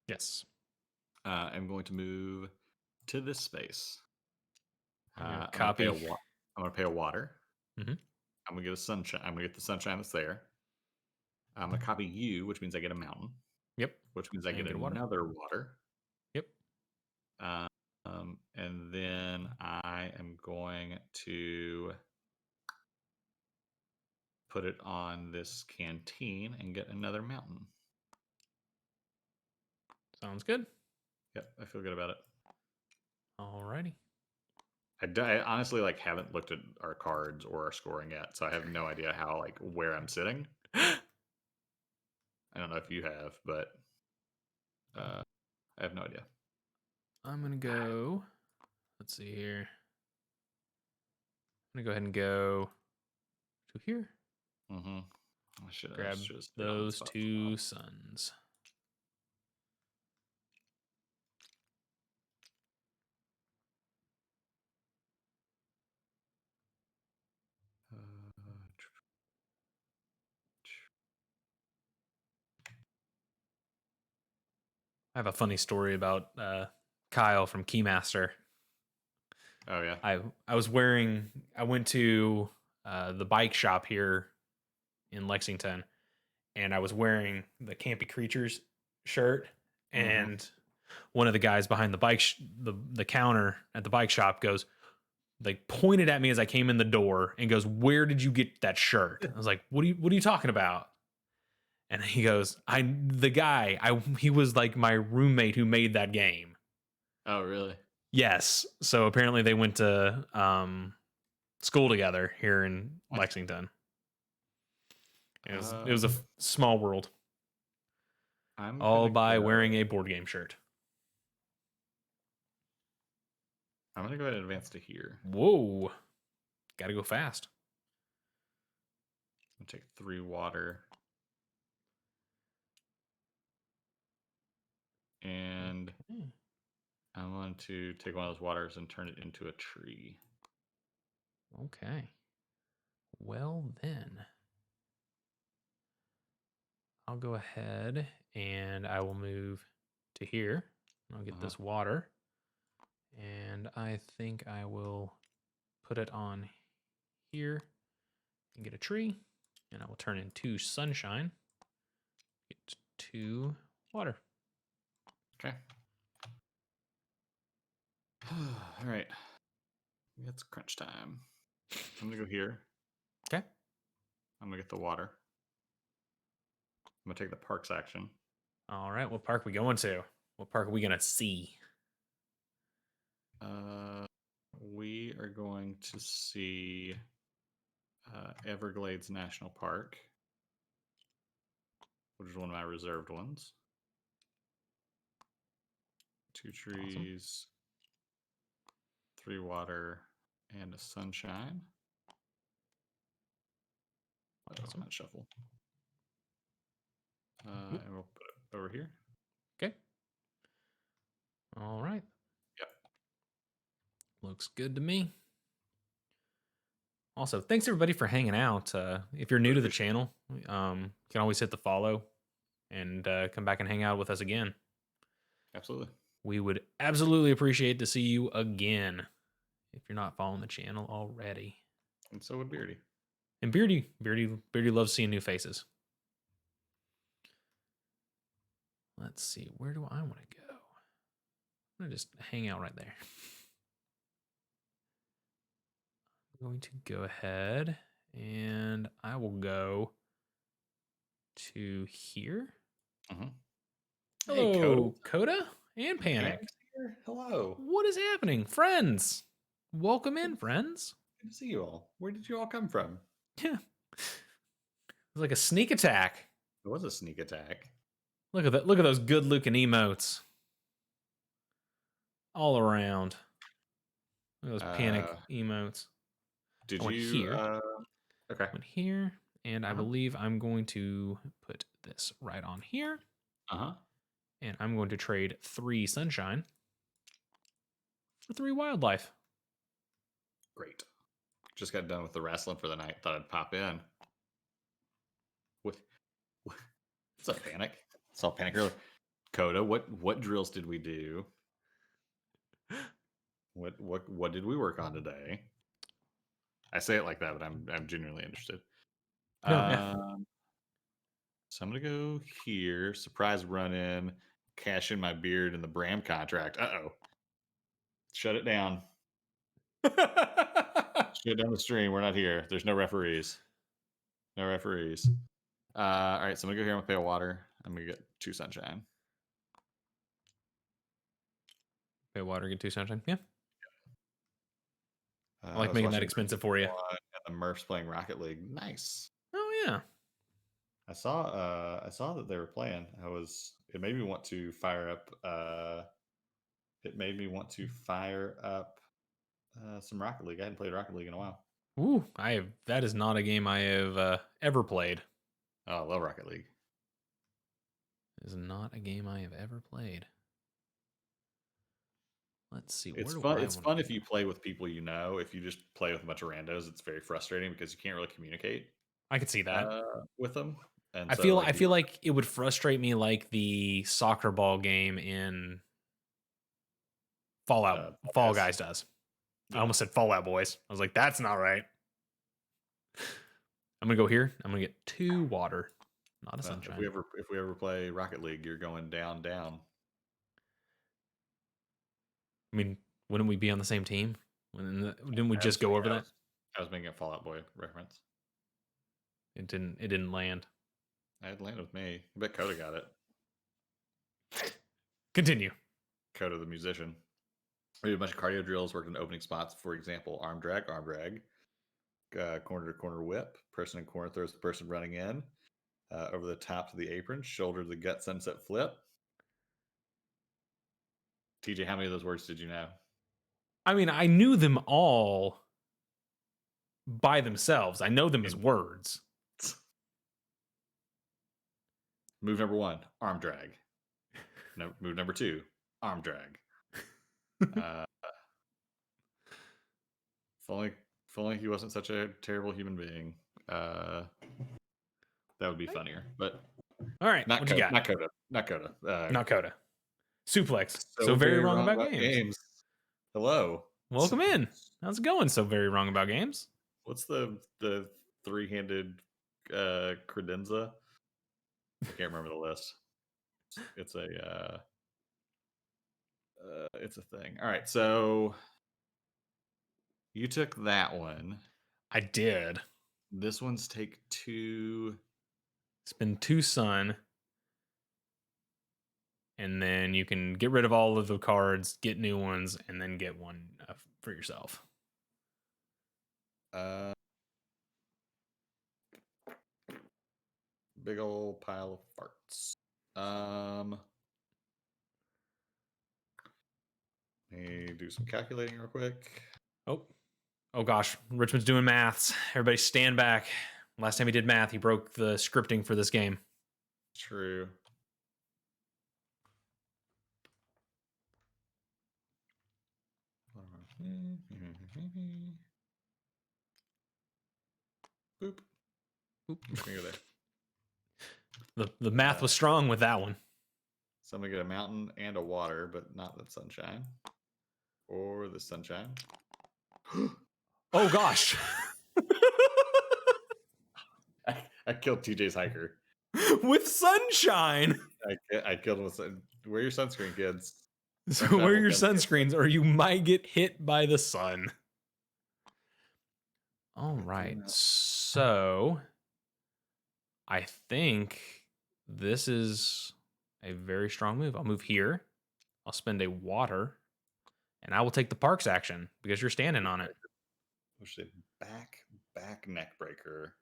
Yes. I'm going to move to this space. I'm gonna pay a water. Mm-hmm. I'm gonna get a sunshine. I'm gonna get the sunshine that's there. I'm gonna copy you, which means I get a mountain. Yep. Which means I get another water. Yep. And then I am going to put it on this canteen and get another mountain. Sounds good. Yep, I feel good about it. Alrighty. I honestly haven't looked at our cards or our scoring yet, so I have no idea how where I'm sitting. I don't know if you have, but I have no idea. I'm going to go. Let's see here. I'm going to go ahead and go to here. Mm-hmm. I should Grab have those two suns. I have a funny story about Kyle from Keymaster. Oh yeah. I went to the bike shop here in Lexington, and I was wearing the Campy Creatures shirt, and one of the guys behind the counter at the bike shop goes, like, pointed at me as I came in the door and goes, "Where did you get that shirt?" I was like, what are you talking about?" And he goes, he was like my roommate who made that game. Oh really? Yes. So apparently they went to school together here in Nice. Lexington. It was a small world. All by wearing a board game shirt. I'm gonna go ahead and advance to here. Whoa. Gotta go fast. I'm gonna take 3 water. And I want to take one of those waters and turn it into a tree. Okay. Well then, I'll go ahead and I will move to here. I'll get this water. And I think I will put it on here and get a tree. And I will turn into sunshine. Get 2 water. Okay. All right. It's crunch time. I'm gonna go here. Okay. I'm gonna get the water. I'm gonna take the parks action. All right. What park are we going to? What park are we going to see? We are going to see Everglades National Park, which is one of my reserved ones. 2 trees, awesome. 3 water, and a sunshine. Awesome. Not shuffle. And we'll put it over here. Okay. All right. Yep. Looks good to me. Also, thanks everybody for hanging out. If you're new to the channel, you can always hit the follow and come back and hang out with us again. Absolutely. We would absolutely appreciate to see you again if you're not following the channel already. And so would Beardy. And Beardy loves seeing new faces. Let's see, where do I want to go? I'm gonna just hang out right there. I'm going to go ahead and I will go to here. Hey, Hello, Coda and Panic. Here. Hello. What is happening, friends? Welcome in, friends. Good to see you all. Where did you all come from? Yeah, it was like a sneak attack. It was a sneak attack. Look at that! Look at those good-looking emotes all around. Look at those panic emotes. Did I went you? here. Okay. Went here, and I believe I'm going to put this right on here. And I'm going to trade 3 sunshine for 3 wildlife. Great. Just got done with the wrestling for the night. Thought I'd pop in. What's up, Panic? It's all Panic earlier. Coda, what drills did we do? What did we work on today? I say it like that, but I'm genuinely interested. Yeah. So I'm gonna go here. Surprise run in. Cash in my beard in the Bram contract. Uh-oh. Shut it down. Shut down the stream. We're not here. There's no referees. No referees. All right, so I'm gonna go here. I'm gonna pay a water. I'm gonna get 2 sunshine. Pay water, get 2 sunshine. Yeah. I like making that expensive for you. And the Murphs playing Rocket League. Nice. Oh yeah. I saw that they were playing. It made me want to fire up It made me want to fire up some Rocket League. I hadn't played Rocket League in a while. Ooh, that is not a game I have ever played. Oh, I love Rocket League. It is not a game I have ever played. Let's see. It's where do fun. I It's wanna fun if go? you play with people you know. If you just play with a bunch of randos, it's very frustrating because you can't really communicate I could see that. with them. And I so, feel like, I feel like it would frustrate me like the soccer ball game in Fallout Fall guys. Guys does. I Yeah. almost said Fallout Boys. I was like, that's not right. I'm gonna go here. I'm gonna get 2 water, not a If sunshine. we ever play Rocket League, you're going down, down. I mean, wouldn't we be on the same team? Didn't we I just was, go over that? I was making a Fallout Boy reference. It didn't land. I had landed with me. I bet Coda got it. Continue. Coda the musician. We did a bunch of cardio drills, worked in opening spots. For example, arm drag, corner to corner whip. Person in corner throws the person running in. Over the top to the apron, shoulder to the gut sunset flip. TJ, how many of those words did you know? I mean, I knew them all by themselves. I know them as words. Move number 1, arm drag. No, move number 2, arm drag. If only he wasn't such a terrible human being. That would be funnier. But All right, not what Coda. you got? Not Coda. Not Coda. Suplex. So, So very wrong wrong about games. Hello. Welcome in. How's it going? So very wrong about games. What's the 3-handed credenza? I can't remember the list. It's a thing. All right, so you took that one. I did. This one's take 2. Spend 2 sun. And then you can get rid of all of the cards, get new ones, and then get one for yourself. Big old pile of farts. Let me do some calculating real quick. Oh gosh, Richmond's doing maths. Everybody stand back. Last time he did math, he broke the scripting for this game. True. Boop. Boop. Go there. The math was strong with that one. So I'm gonna get a mountain and a water, but not the sunshine. Or the sunshine. Oh gosh. I killed TJ's hiker. With sunshine. I killed him with wear your sunscreen, kids. So wear your sunscreens or you might get hit by the sun. All right. So I think this is a very strong move. I'll move here. I'll spend a water. And I will take the parks action because you're standing on it. Which is a back neck breaker.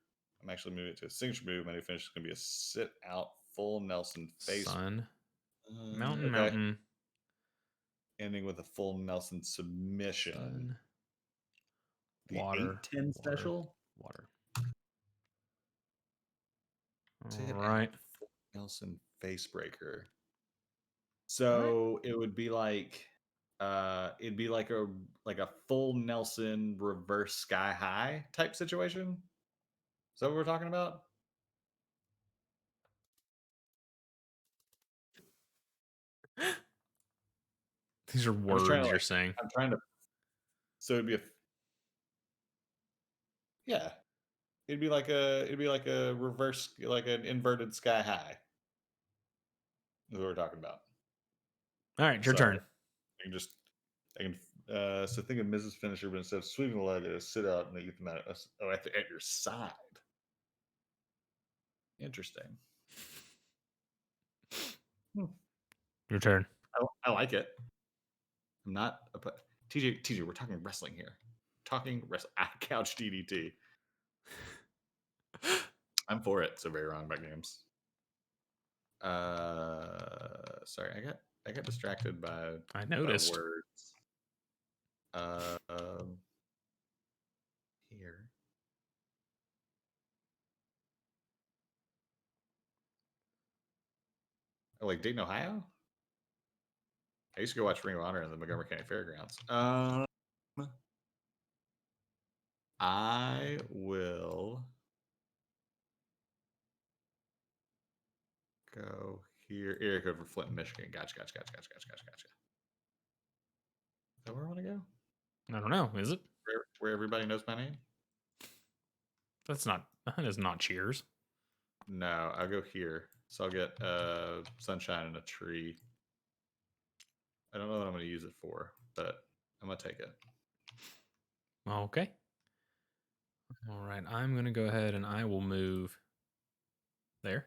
I'm actually moving it to a signature move. My new finish is going to be a sit out full Nelson face. Sun. Mountain. Ending with a full Nelson submission. Sun. The Water. 8-10 special. Water. All right. Nelson face breaker. So it would be like it'd be like a full Nelson reverse sky high type situation. Is that what we're talking about? These are words you're saying. I'm trying to. So it'd be it'd be like a reverse, like an inverted sky high. Is what we're talking about. All right, your turn. So think of Mrs. Finisher, but instead of sweeping the leg, sit out and you come out at your side. Interesting. Your turn. I like it. I'm not TJ, we're talking wrestling here. Couch DDT. I'm for it. So very wrong about games. Sorry, I got I got distracted by I noticed. words. Here. Oh, like Dayton, Ohio? I used to go watch Ring of Honor in the Montgomery County Fairgrounds. I will go here. Area code for Flint, Michigan. Gotcha. Is that where I want to go? I don't know. Is it? Where everybody knows my name? That is not Cheers. No, I'll go here. So I'll get sunshine and a tree. I don't know what I'm going to use it for, but I'm going to take it. Okay. All right. I'm going to go ahead and I will move there.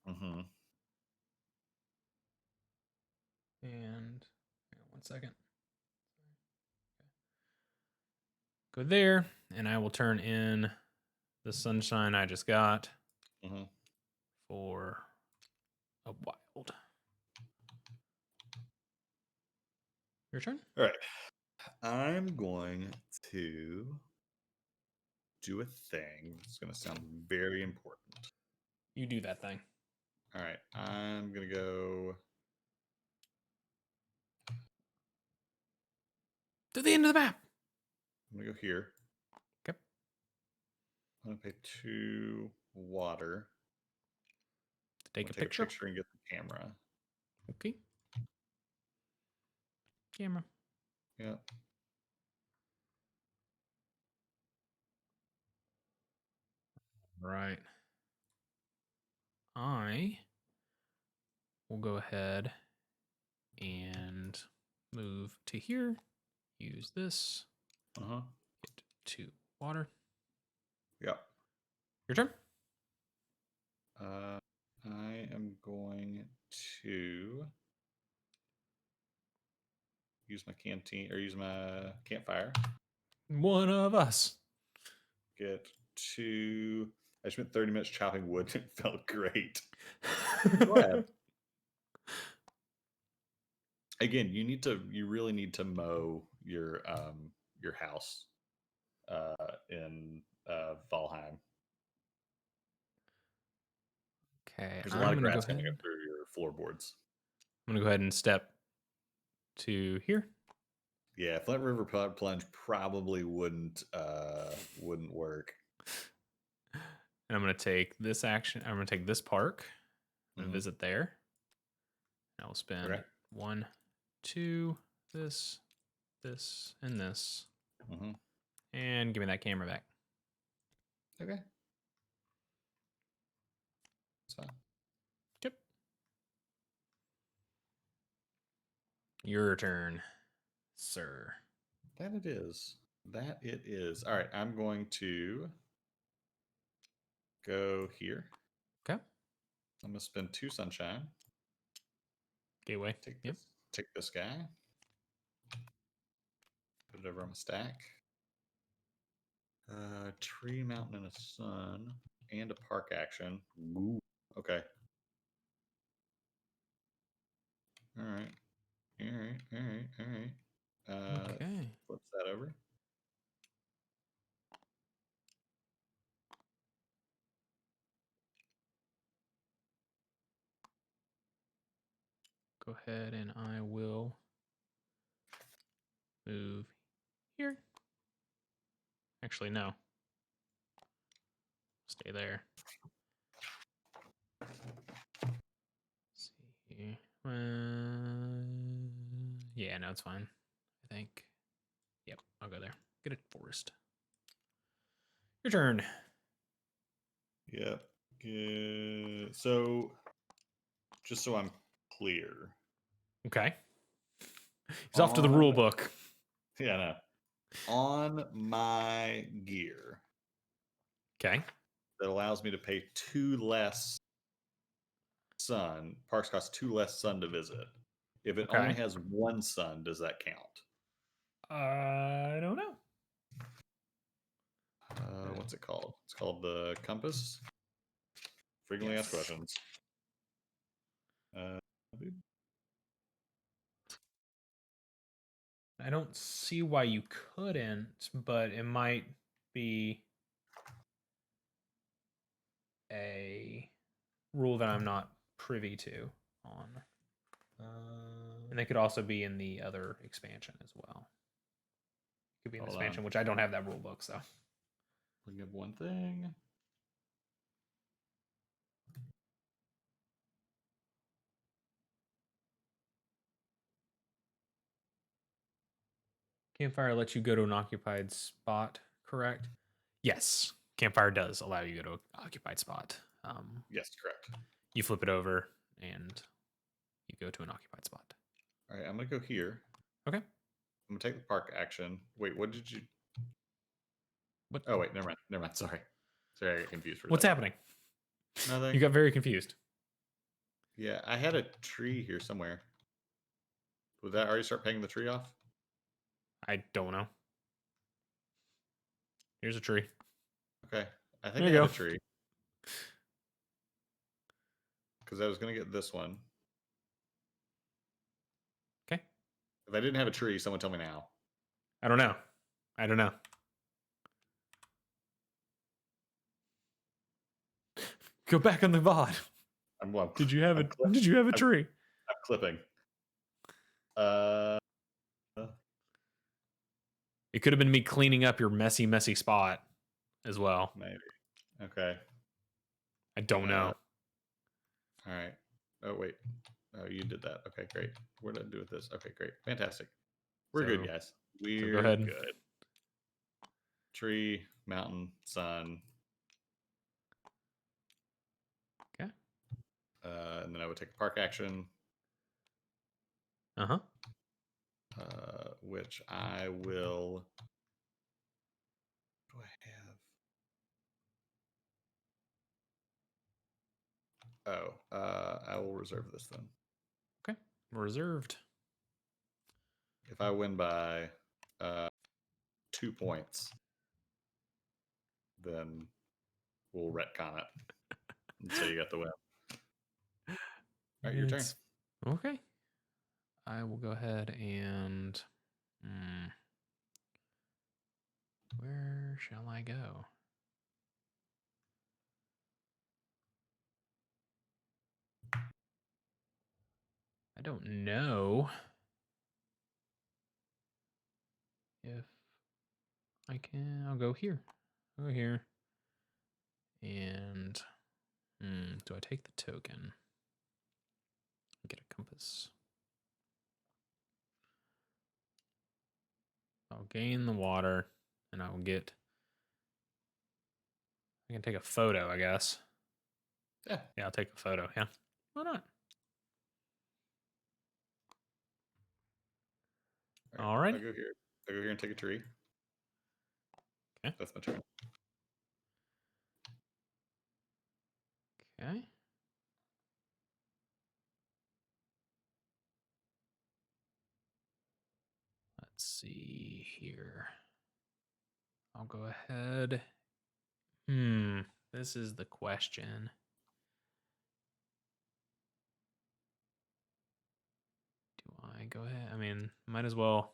Mm-hmm. And hang on 1 second. Go there, and I will turn in the sunshine I just got for a wild. Your turn. All right. I'm going to do a thing that's going to sound very important. You do that thing. All right. I'm going to go to the end of the map. I'm going to go here. Okay. I'm going to pay 2 water. Take a picture and get the camera. Okay. Camera. Yeah. Right. I will go ahead and move to here. Use this. Get to water. Yeah. Your turn. I am going to use my canteen or use my campfire. One of us. Get to. I spent 30 minutes chopping wood. It felt great. Go ahead. Again, you really need to mow your house in Valheim. Okay, There's a lot of grass coming up through your floorboards. I'm gonna go ahead and step to here. Yeah, Flint River Plunge probably wouldn't work. And I'm gonna take this action. I'm gonna take this park and visit there. I will spend 1, 2, this, and this, and give me that camera back. Okay. That's fine. Yep. Your turn, sir. That it is. That it is. All right, I'm going to go here. Okay. I'm gonna spend 2 sunshine. Gateway. Take this guy. Put it over on my stack. Tree, mountain, and a sun, and a park action. Ooh. Okay. All right. Okay. Flips that over. Go ahead and I will move here. Actually, no. Stay there. Let's see. Yeah, no, it's fine. I think. Yep, I'll go there. Get a forest. Your turn. Yep. So, just so I'm clear. Okay. He's off to the rule book. Yeah, no. On my gear. Okay. That allows me to pay 2 less sun. Parks cost 2 less sun to visit. If it only has 1 sun, does that count? I don't know. What's it called? It's called the compass. Frequently asked questions. I don't see why you couldn't, but it might be a rule that I'm not privy to on. And they could also be in the other expansion as well. Could be in the expansion, which I don't have that rule book, so. Bring up one thing. Campfire lets you go to an occupied spot, correct? Yes. Campfire does allow you to go to an occupied spot. Yes, correct. You flip it over and you go to an occupied spot. All right, I'm going to go here. Okay. I'm going to take the park action. Wait, what did you... What? Oh, wait, never mind. Sorry, I got confused for a What's second. happening? Nothing. You got very confused. Yeah, I had a tree here somewhere. Would that already start paying the tree off? I don't know. Here's a tree. Okay, I think There you I had go. a tree. Because I was going to get this one. Okay. If I didn't have a tree, someone tell me now. I don't know. Go back on the VOD. Did you have a tree? I'm clipping. It could have been me cleaning up your messy spot as well. Maybe. Okay. I don't know. All right. Oh, wait. Oh, you did that. Okay, great. What did I do with this? Okay, great. Fantastic. We're good, guys. We're go ahead. good. Tree, mountain, sun. Okay. And then I would take a park action. Uh-huh. Which I will... What do I have? Oh, I will reserve this then. Okay. Reserved. If I win by 2 points, then we'll retcon it and say you got the win. All right, your turn. Okay. I will go ahead and... where shall I go? I don't know if I can. I'll go here. I'll go here. And do I take the token? Get a compass. I'll gain the water, and I will get... I can take a photo, I guess. Yeah, I'll take a photo. Yeah, why not? All right. I'll go here. I'll go here and take a tree. Okay. That's my turn. Okay. Let's see here. I'll go ahead. This is the question. Do I go ahead? I mean, might as well.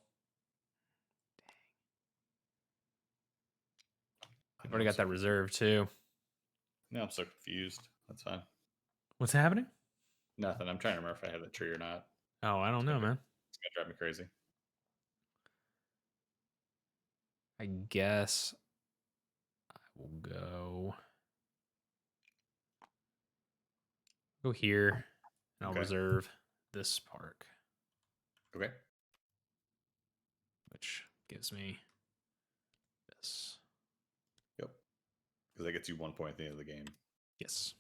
I've already got that reserved too. No, I'm so confused. That's fine. What's happening? Nothing. I'm trying to remember if I had that tree or not. Oh, I don't know, man. It's gonna drive me crazy. I guess I will go here, and I'll reserve this park. Okay. Which gives me this. Yep. Because that gets you 1 point at the end of the game. Yes.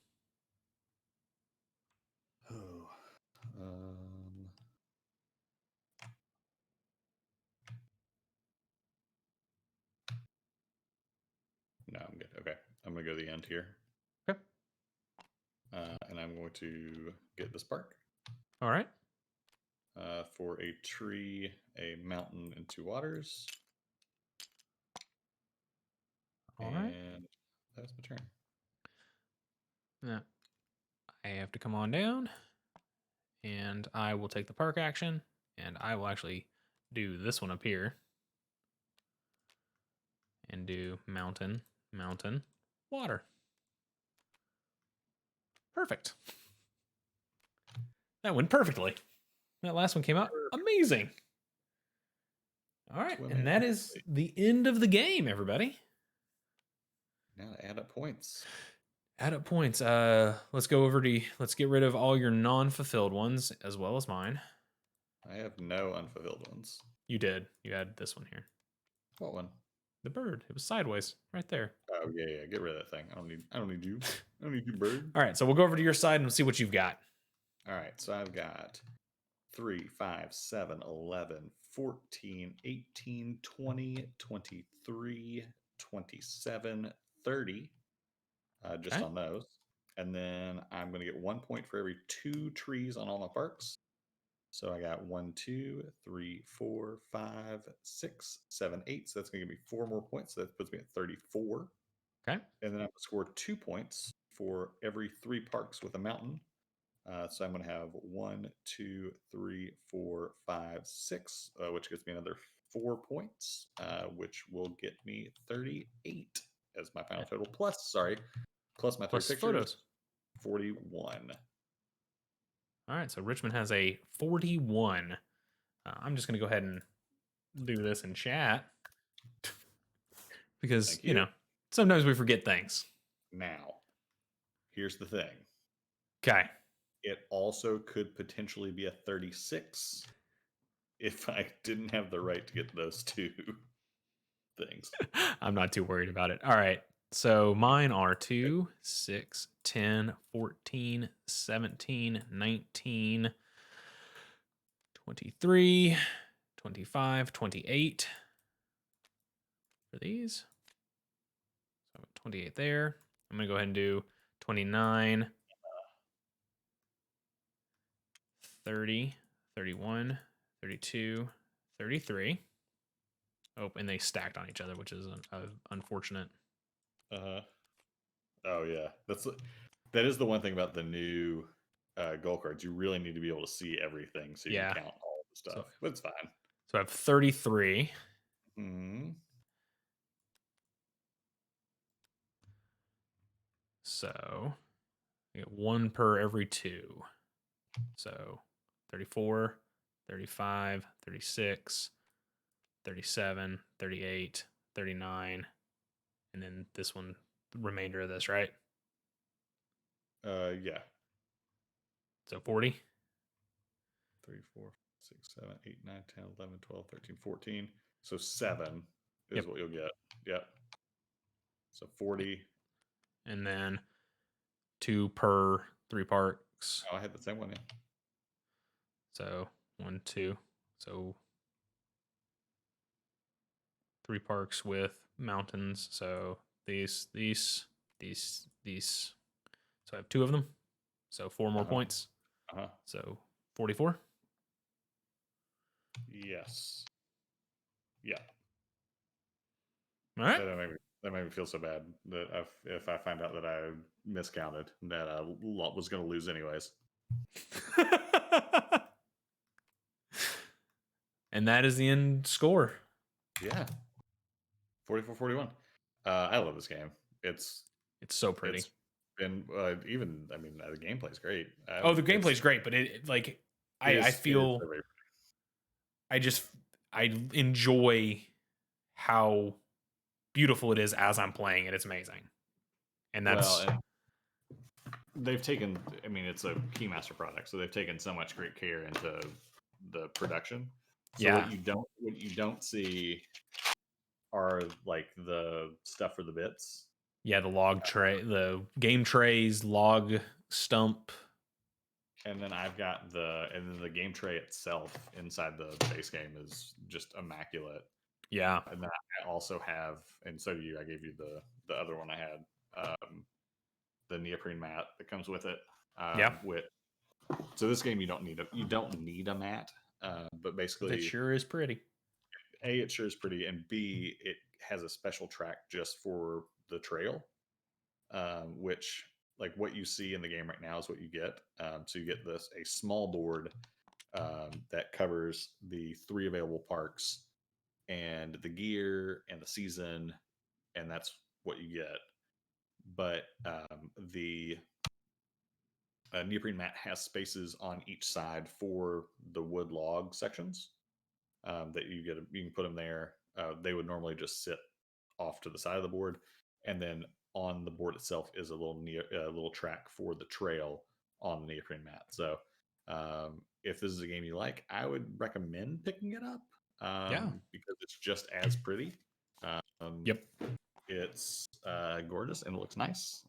Oh. No, I'm good. Okay. I'm going to go to the end here. Okay. And I'm going to get this park. All right. For a tree, a mountain, and 2 waters. All right. And that's my turn. Yeah. I have to come on down, and I will take the park action, and I will actually do this one up here and do mountain, mountain, water. Perfect. That went perfectly. That last one came out amazing. All right, Swimming and that is the end of the game, everybody. Now to add up points. Add up points. Let's go over to. Let's get rid of all your non-fulfilled ones as well as mine. I have no unfulfilled ones. You did. You had this one here. What one? The bird. It was sideways, right there. Oh yeah. Get rid of that thing. I don't need you. I don't need you, bird. All right, so we'll go over to your side and see what you've got. All right, so I've got 3, 5, 7, 11, 14, 18, 20, 23, 27, 30, just Okay. on those. And then I'm going to get 1 point for every 2 trees on all my parks. So I got 1, 2, 3, 4, 5, 6, 7, 8. So that's going to give me 4 more points. So that puts me at 34. Okay. And then I'm going to score 2 points for every 3 parks with a mountain. So I'm going to have 1, 2, 3, 4, 5, 6, which gives me another 4 points, which will get me 38 as my final total. Plus my 3 Plus pictures, photos. 41. All right, so Richmond has a 41. I'm just going to go ahead and do this in chat because, Thank you. sometimes we forget things. Now, here's the thing. Okay. It also could potentially be a 36 if I didn't have the right to get those 2 things. I'm not too worried about it. All right. So mine are 2, 6, 10, 14, 17, 19, 23, 25, 28 for these. So 28 there. I'm going to go ahead and do 29, 30, 31, 32, 33. Oh, and they stacked on each other, which is unfortunate. Oh yeah, that is the one thing about the new goal cards. You really need to be able to see everything so you can count all the stuff. But it's fine. So I have 33. Mm-hmm. So I get 1 per every 2. So 34, 35, 36, 37, 38, 39, and then this one, the remainder of this, right? Yeah. So 40. 3, 4, 6, 7, 8, 9, 10, 11, 12, 13, 14. So 7 is what you'll get. Yep. So 40. And then 2 per 3 parks. Oh, I had the same one. Yeah. So 1, 2. So 3 parks with mountains. So these. So I have 2 of them. So 4 more points. So 44. Yes. Yeah. All right. That made me feel so bad that if I find out that I miscounted, that I was going to lose anyways. And that is the end score. Yeah. 44-41. I love this game. It's so pretty. It's been the gameplay is great. The gameplay is great, but I feel I enjoy how beautiful it is as I'm playing it. It's amazing. And that's they've taken, it's a Keymaster product, so they've taken so much great care into the production. So what you don't see are like the stuff for the bits. Yeah, the log tray, the game trays, log stump. And then the game tray itself inside the base game is just immaculate. Yeah. And then I also have, and so do you, I gave you the other one I had, the neoprene mat that comes with it. So this game you don't need a mat, but basically it sure is pretty. A, it sure is pretty, and B, it has a special track just for the trail, which like what you see in the game right now is what you get. So you get a small board that covers the 3 available parks and the gear and the season, and that's what you get. But the neoprene mat has spaces on each side for the wood log sections that you get. You can put them there. They would normally just sit off to the side of the board, and then on the board itself is a little track for the trail on the neoprene mat. So if this is a game you like, I would recommend picking it up Yeah. because it's just as pretty. Um, Yep. it's gorgeous and it looks nice.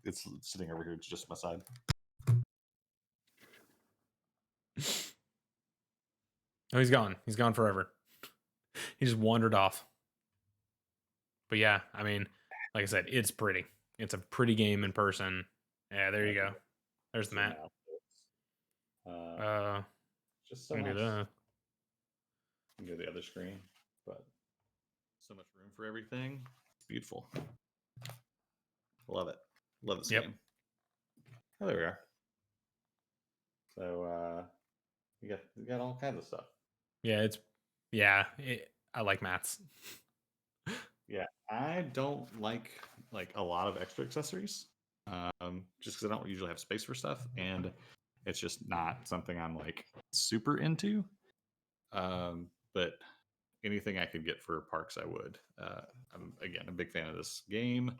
It's sitting over here. It's just my side. Oh, he's gone. He's gone forever. He just wandered off. But yeah, I mean, like I said, it's pretty. It's a pretty game in person. Yeah, there you go. There's the Zoom map. out. Uh, Uh, just so I'm gonna nice. do that. You can go to the other screen, but so much room for everything. It's beautiful. Love it. Love this Yep. game. Oh, there we are. So you got all kinds of stuff. Yeah, I like mats. Yeah, I don't like a lot of extra accessories, just because I don't usually have space for stuff, and it's just not something I'm like super into. But anything I could get for parks, I would. I'm again a big fan of this game,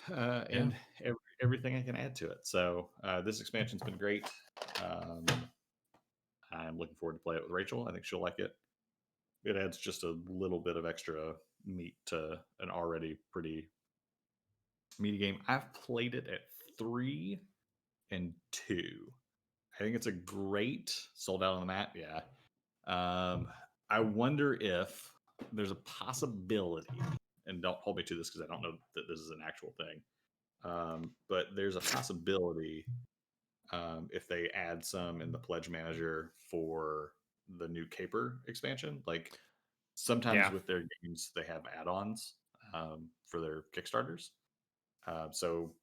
Yeah. and everything I can add to it. So this expansion's been great. Um, I'm looking forward to play it with Rachel. I think she'll like it. It adds just a little bit of extra meat to an already pretty meaty game. I've played it at 3 and 2. I think it's a great sold out on the mat. Yeah. I wonder if there's a possibility, and don't hold me to this because I don't know that this is an actual thing. But there's a possibility if they add some in the pledge manager for the new Caper expansion. Like sometimes Yeah. with their games, they have add-ons for their Kickstarters. So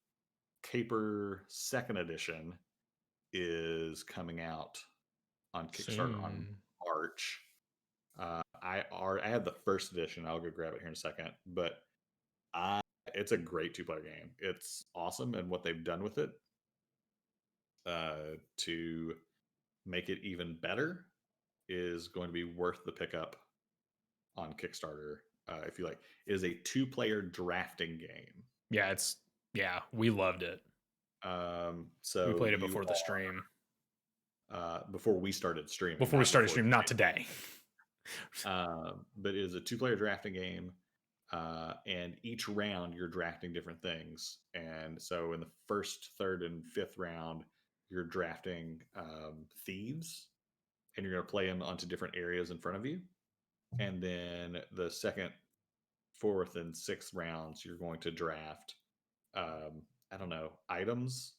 Caper Second Edition is coming out on Kickstarter on Soon. March. I had the first edition. I'll go grab it here in a second, but I it's a great 2-player game. It's awesome, and what they've done with it to make it even better is going to be worth the pickup on Kickstarter. If you like, it is a 2-player drafting game. Yeah, we loved it. We So played it you before the stream. before we started streaming, Before we not started before streaming, not today. but it is a 2-player drafting game. And each round you're drafting different things. And so in the first, third, and fifth round, you're drafting thieves, and you're going to play them onto different areas in front of you. And then the second, fourth, and sixth rounds, you're going to draft, I don't know, items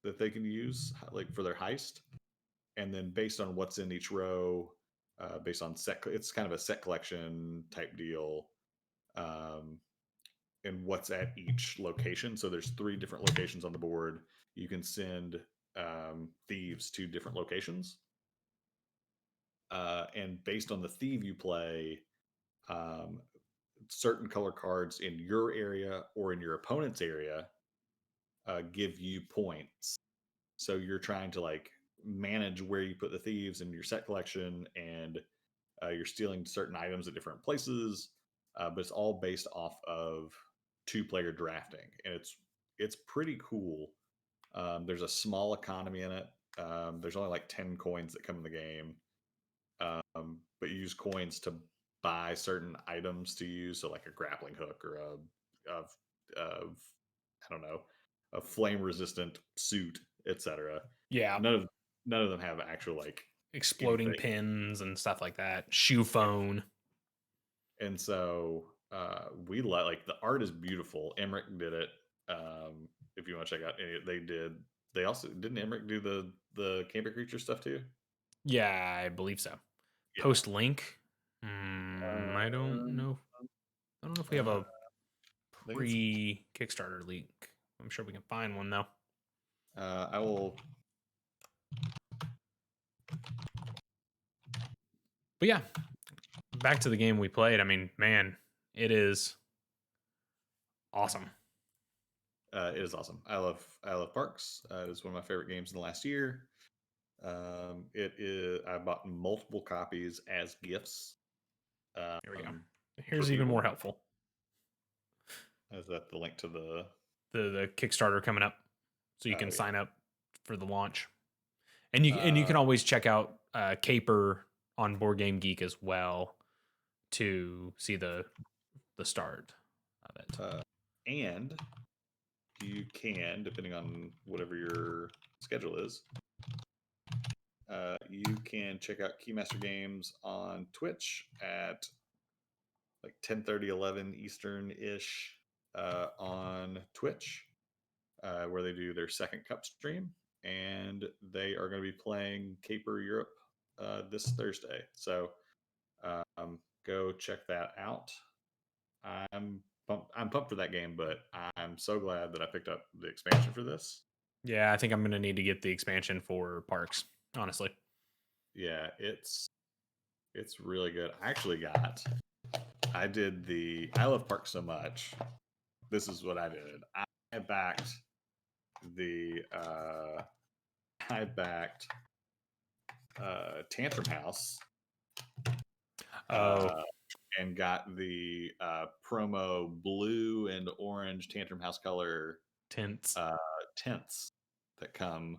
that they can use like for their heist. And then based on what's in each row, based on set, it's kind of a set collection type deal. Um, and what's at each location. So there's 3 different locations on the board. You can send thieves to different locations. And based on the thief you play, um, certain color cards in your area or in your opponent's area give you points. So you're trying to like manage where you put the thieves in your set collection, and you're stealing certain items at different places. But it's all based off of 2-player drafting, and it's pretty cool. There's a small economy in it. There's only like 10 coins that come in the game, but you use coins to buy certain items to use, so like a grappling hook or a I don't know, a flame resistant suit, etc. Yeah. None of none of them have actual like Exploding anything. pins and stuff like that. Shoe phone. And so we like the art is beautiful. Emmerich did it. If you want to check out any, they did. They also didn't Emmerich do the camper creature stuff too. Yeah, I believe so. Yeah. Post link. I don't Um, know. I don't know if we have uh, a I think it's. pre Kickstarter link. I'm sure we can find one though. I will. But yeah, back to the game we played. I mean, man, it is awesome. It is awesome. I love Parks. It is one of my favorite games in the last year. It is. I bought multiple copies as gifts. Here we go. For Here's even people. more helpful. Is that the link to the The Kickstarter coming up, so you can yeah. sign up for the launch, and you can always check out Caper on Board Game Geek as well to see the start of it. And you can, depending on whatever your schedule is, you can check out Keymaster Games on Twitch at like 10:30, 11 Eastern ish on Twitch, where they do their second cup stream, and they are going to be playing Caper Europe this Thursday. So go check that out. I'm pumped for that game, but I'm so glad that I picked up the expansion for this. Yeah, I think I'm gonna need to get the expansion for Parks. Honestly, Yeah, it's really good. I did I love Parks so much. This is what I did. I backed the Tantrum House. oh, And got the promo blue and orange Tantrum House color tense. tents that come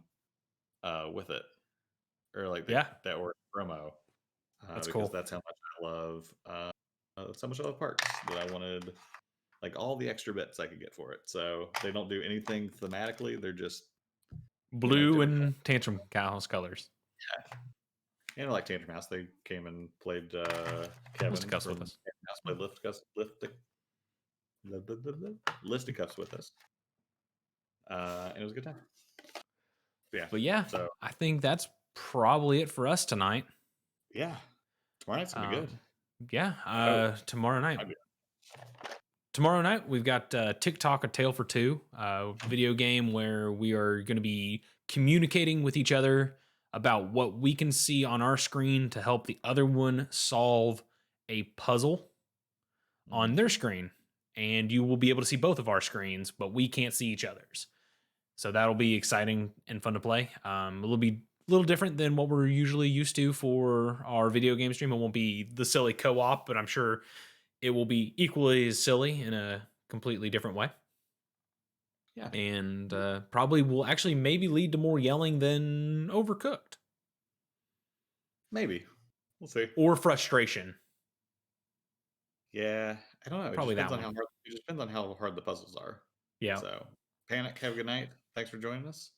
with it, or like Yeah, that were promo. that's Because cool. that's how much I love. That's how much I love Parks, that I wanted like all the extra bits I could get for it. So they don't do anything thematically; they're just Blue different. and Tantrum House colors. And like Tantrum House, they came and played Kevin from Cuss with Tantrum us. House played Listed Cups with us. And it was a good time. Yeah. But yeah, So I think that's probably it for us tonight. yeah, tomorrow night's gonna be good. Yeah, tomorrow night. Tomorrow night we've got TikTok: A Tale for Two, video game where we are going to be communicating with each other about what we can see on our screen to help the other one solve a puzzle on their screen, and you will be able to see both of our screens, but we can't see each other's. So that'll be exciting and fun to play. It'll be a little different than what we're usually used to for our video game stream. It won't be the silly co-op, but I'm sure it will be equally as silly in a completely different way. Yeah. And probably will actually maybe lead to more yelling than Overcooked. Maybe. We'll see. Or frustration. Yeah, I don't know. Probably It that one. just depends on how hard the puzzles are. Yeah. So, Panic, have a good night. Thanks for joining us.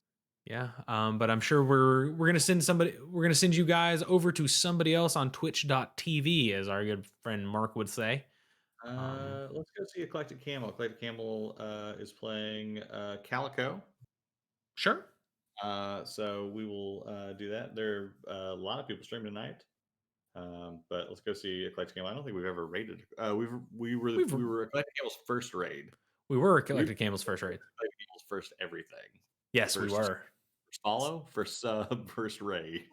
Yeah. But I'm sure we're gonna send you guys over to somebody else on twitch.tv, as our good friend Mark would say. Let's go see Eclectic Camel. Eclectic Camel is playing Calico. Sure. So we will do that. There are a lot of people streaming tonight. But let's go see Eclectic Camel. I don't think we've ever raided. We were Eclectic Camel's first raid. We were Eclectic Camel's first raid. Eclectic Camel's first everything. Yes, we were. First follow, first sub, first raid.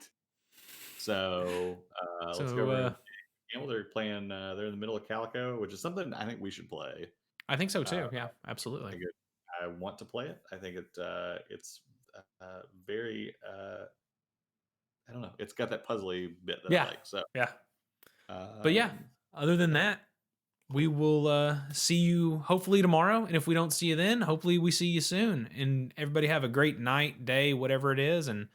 So let's go over. Camel, they're playing. They're in the middle of Calico, which is something I think we should play. I think so too. Yeah, absolutely. I want to play it. I think it's very. I don't know. It's got that puzzly bit that I like. So yeah. But yeah, other than that, we will see you hopefully tomorrow. And if we don't see you then, hopefully we see you soon. And everybody have a great night, day, whatever it is. And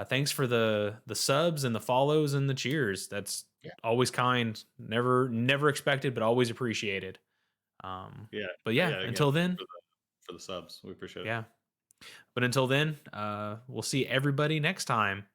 thanks for the subs and the follows and the cheers. That's always kind. Never expected, but always appreciated. But yeah, until then, for the subs, we appreciate it. Yeah. But until then, we'll see everybody next time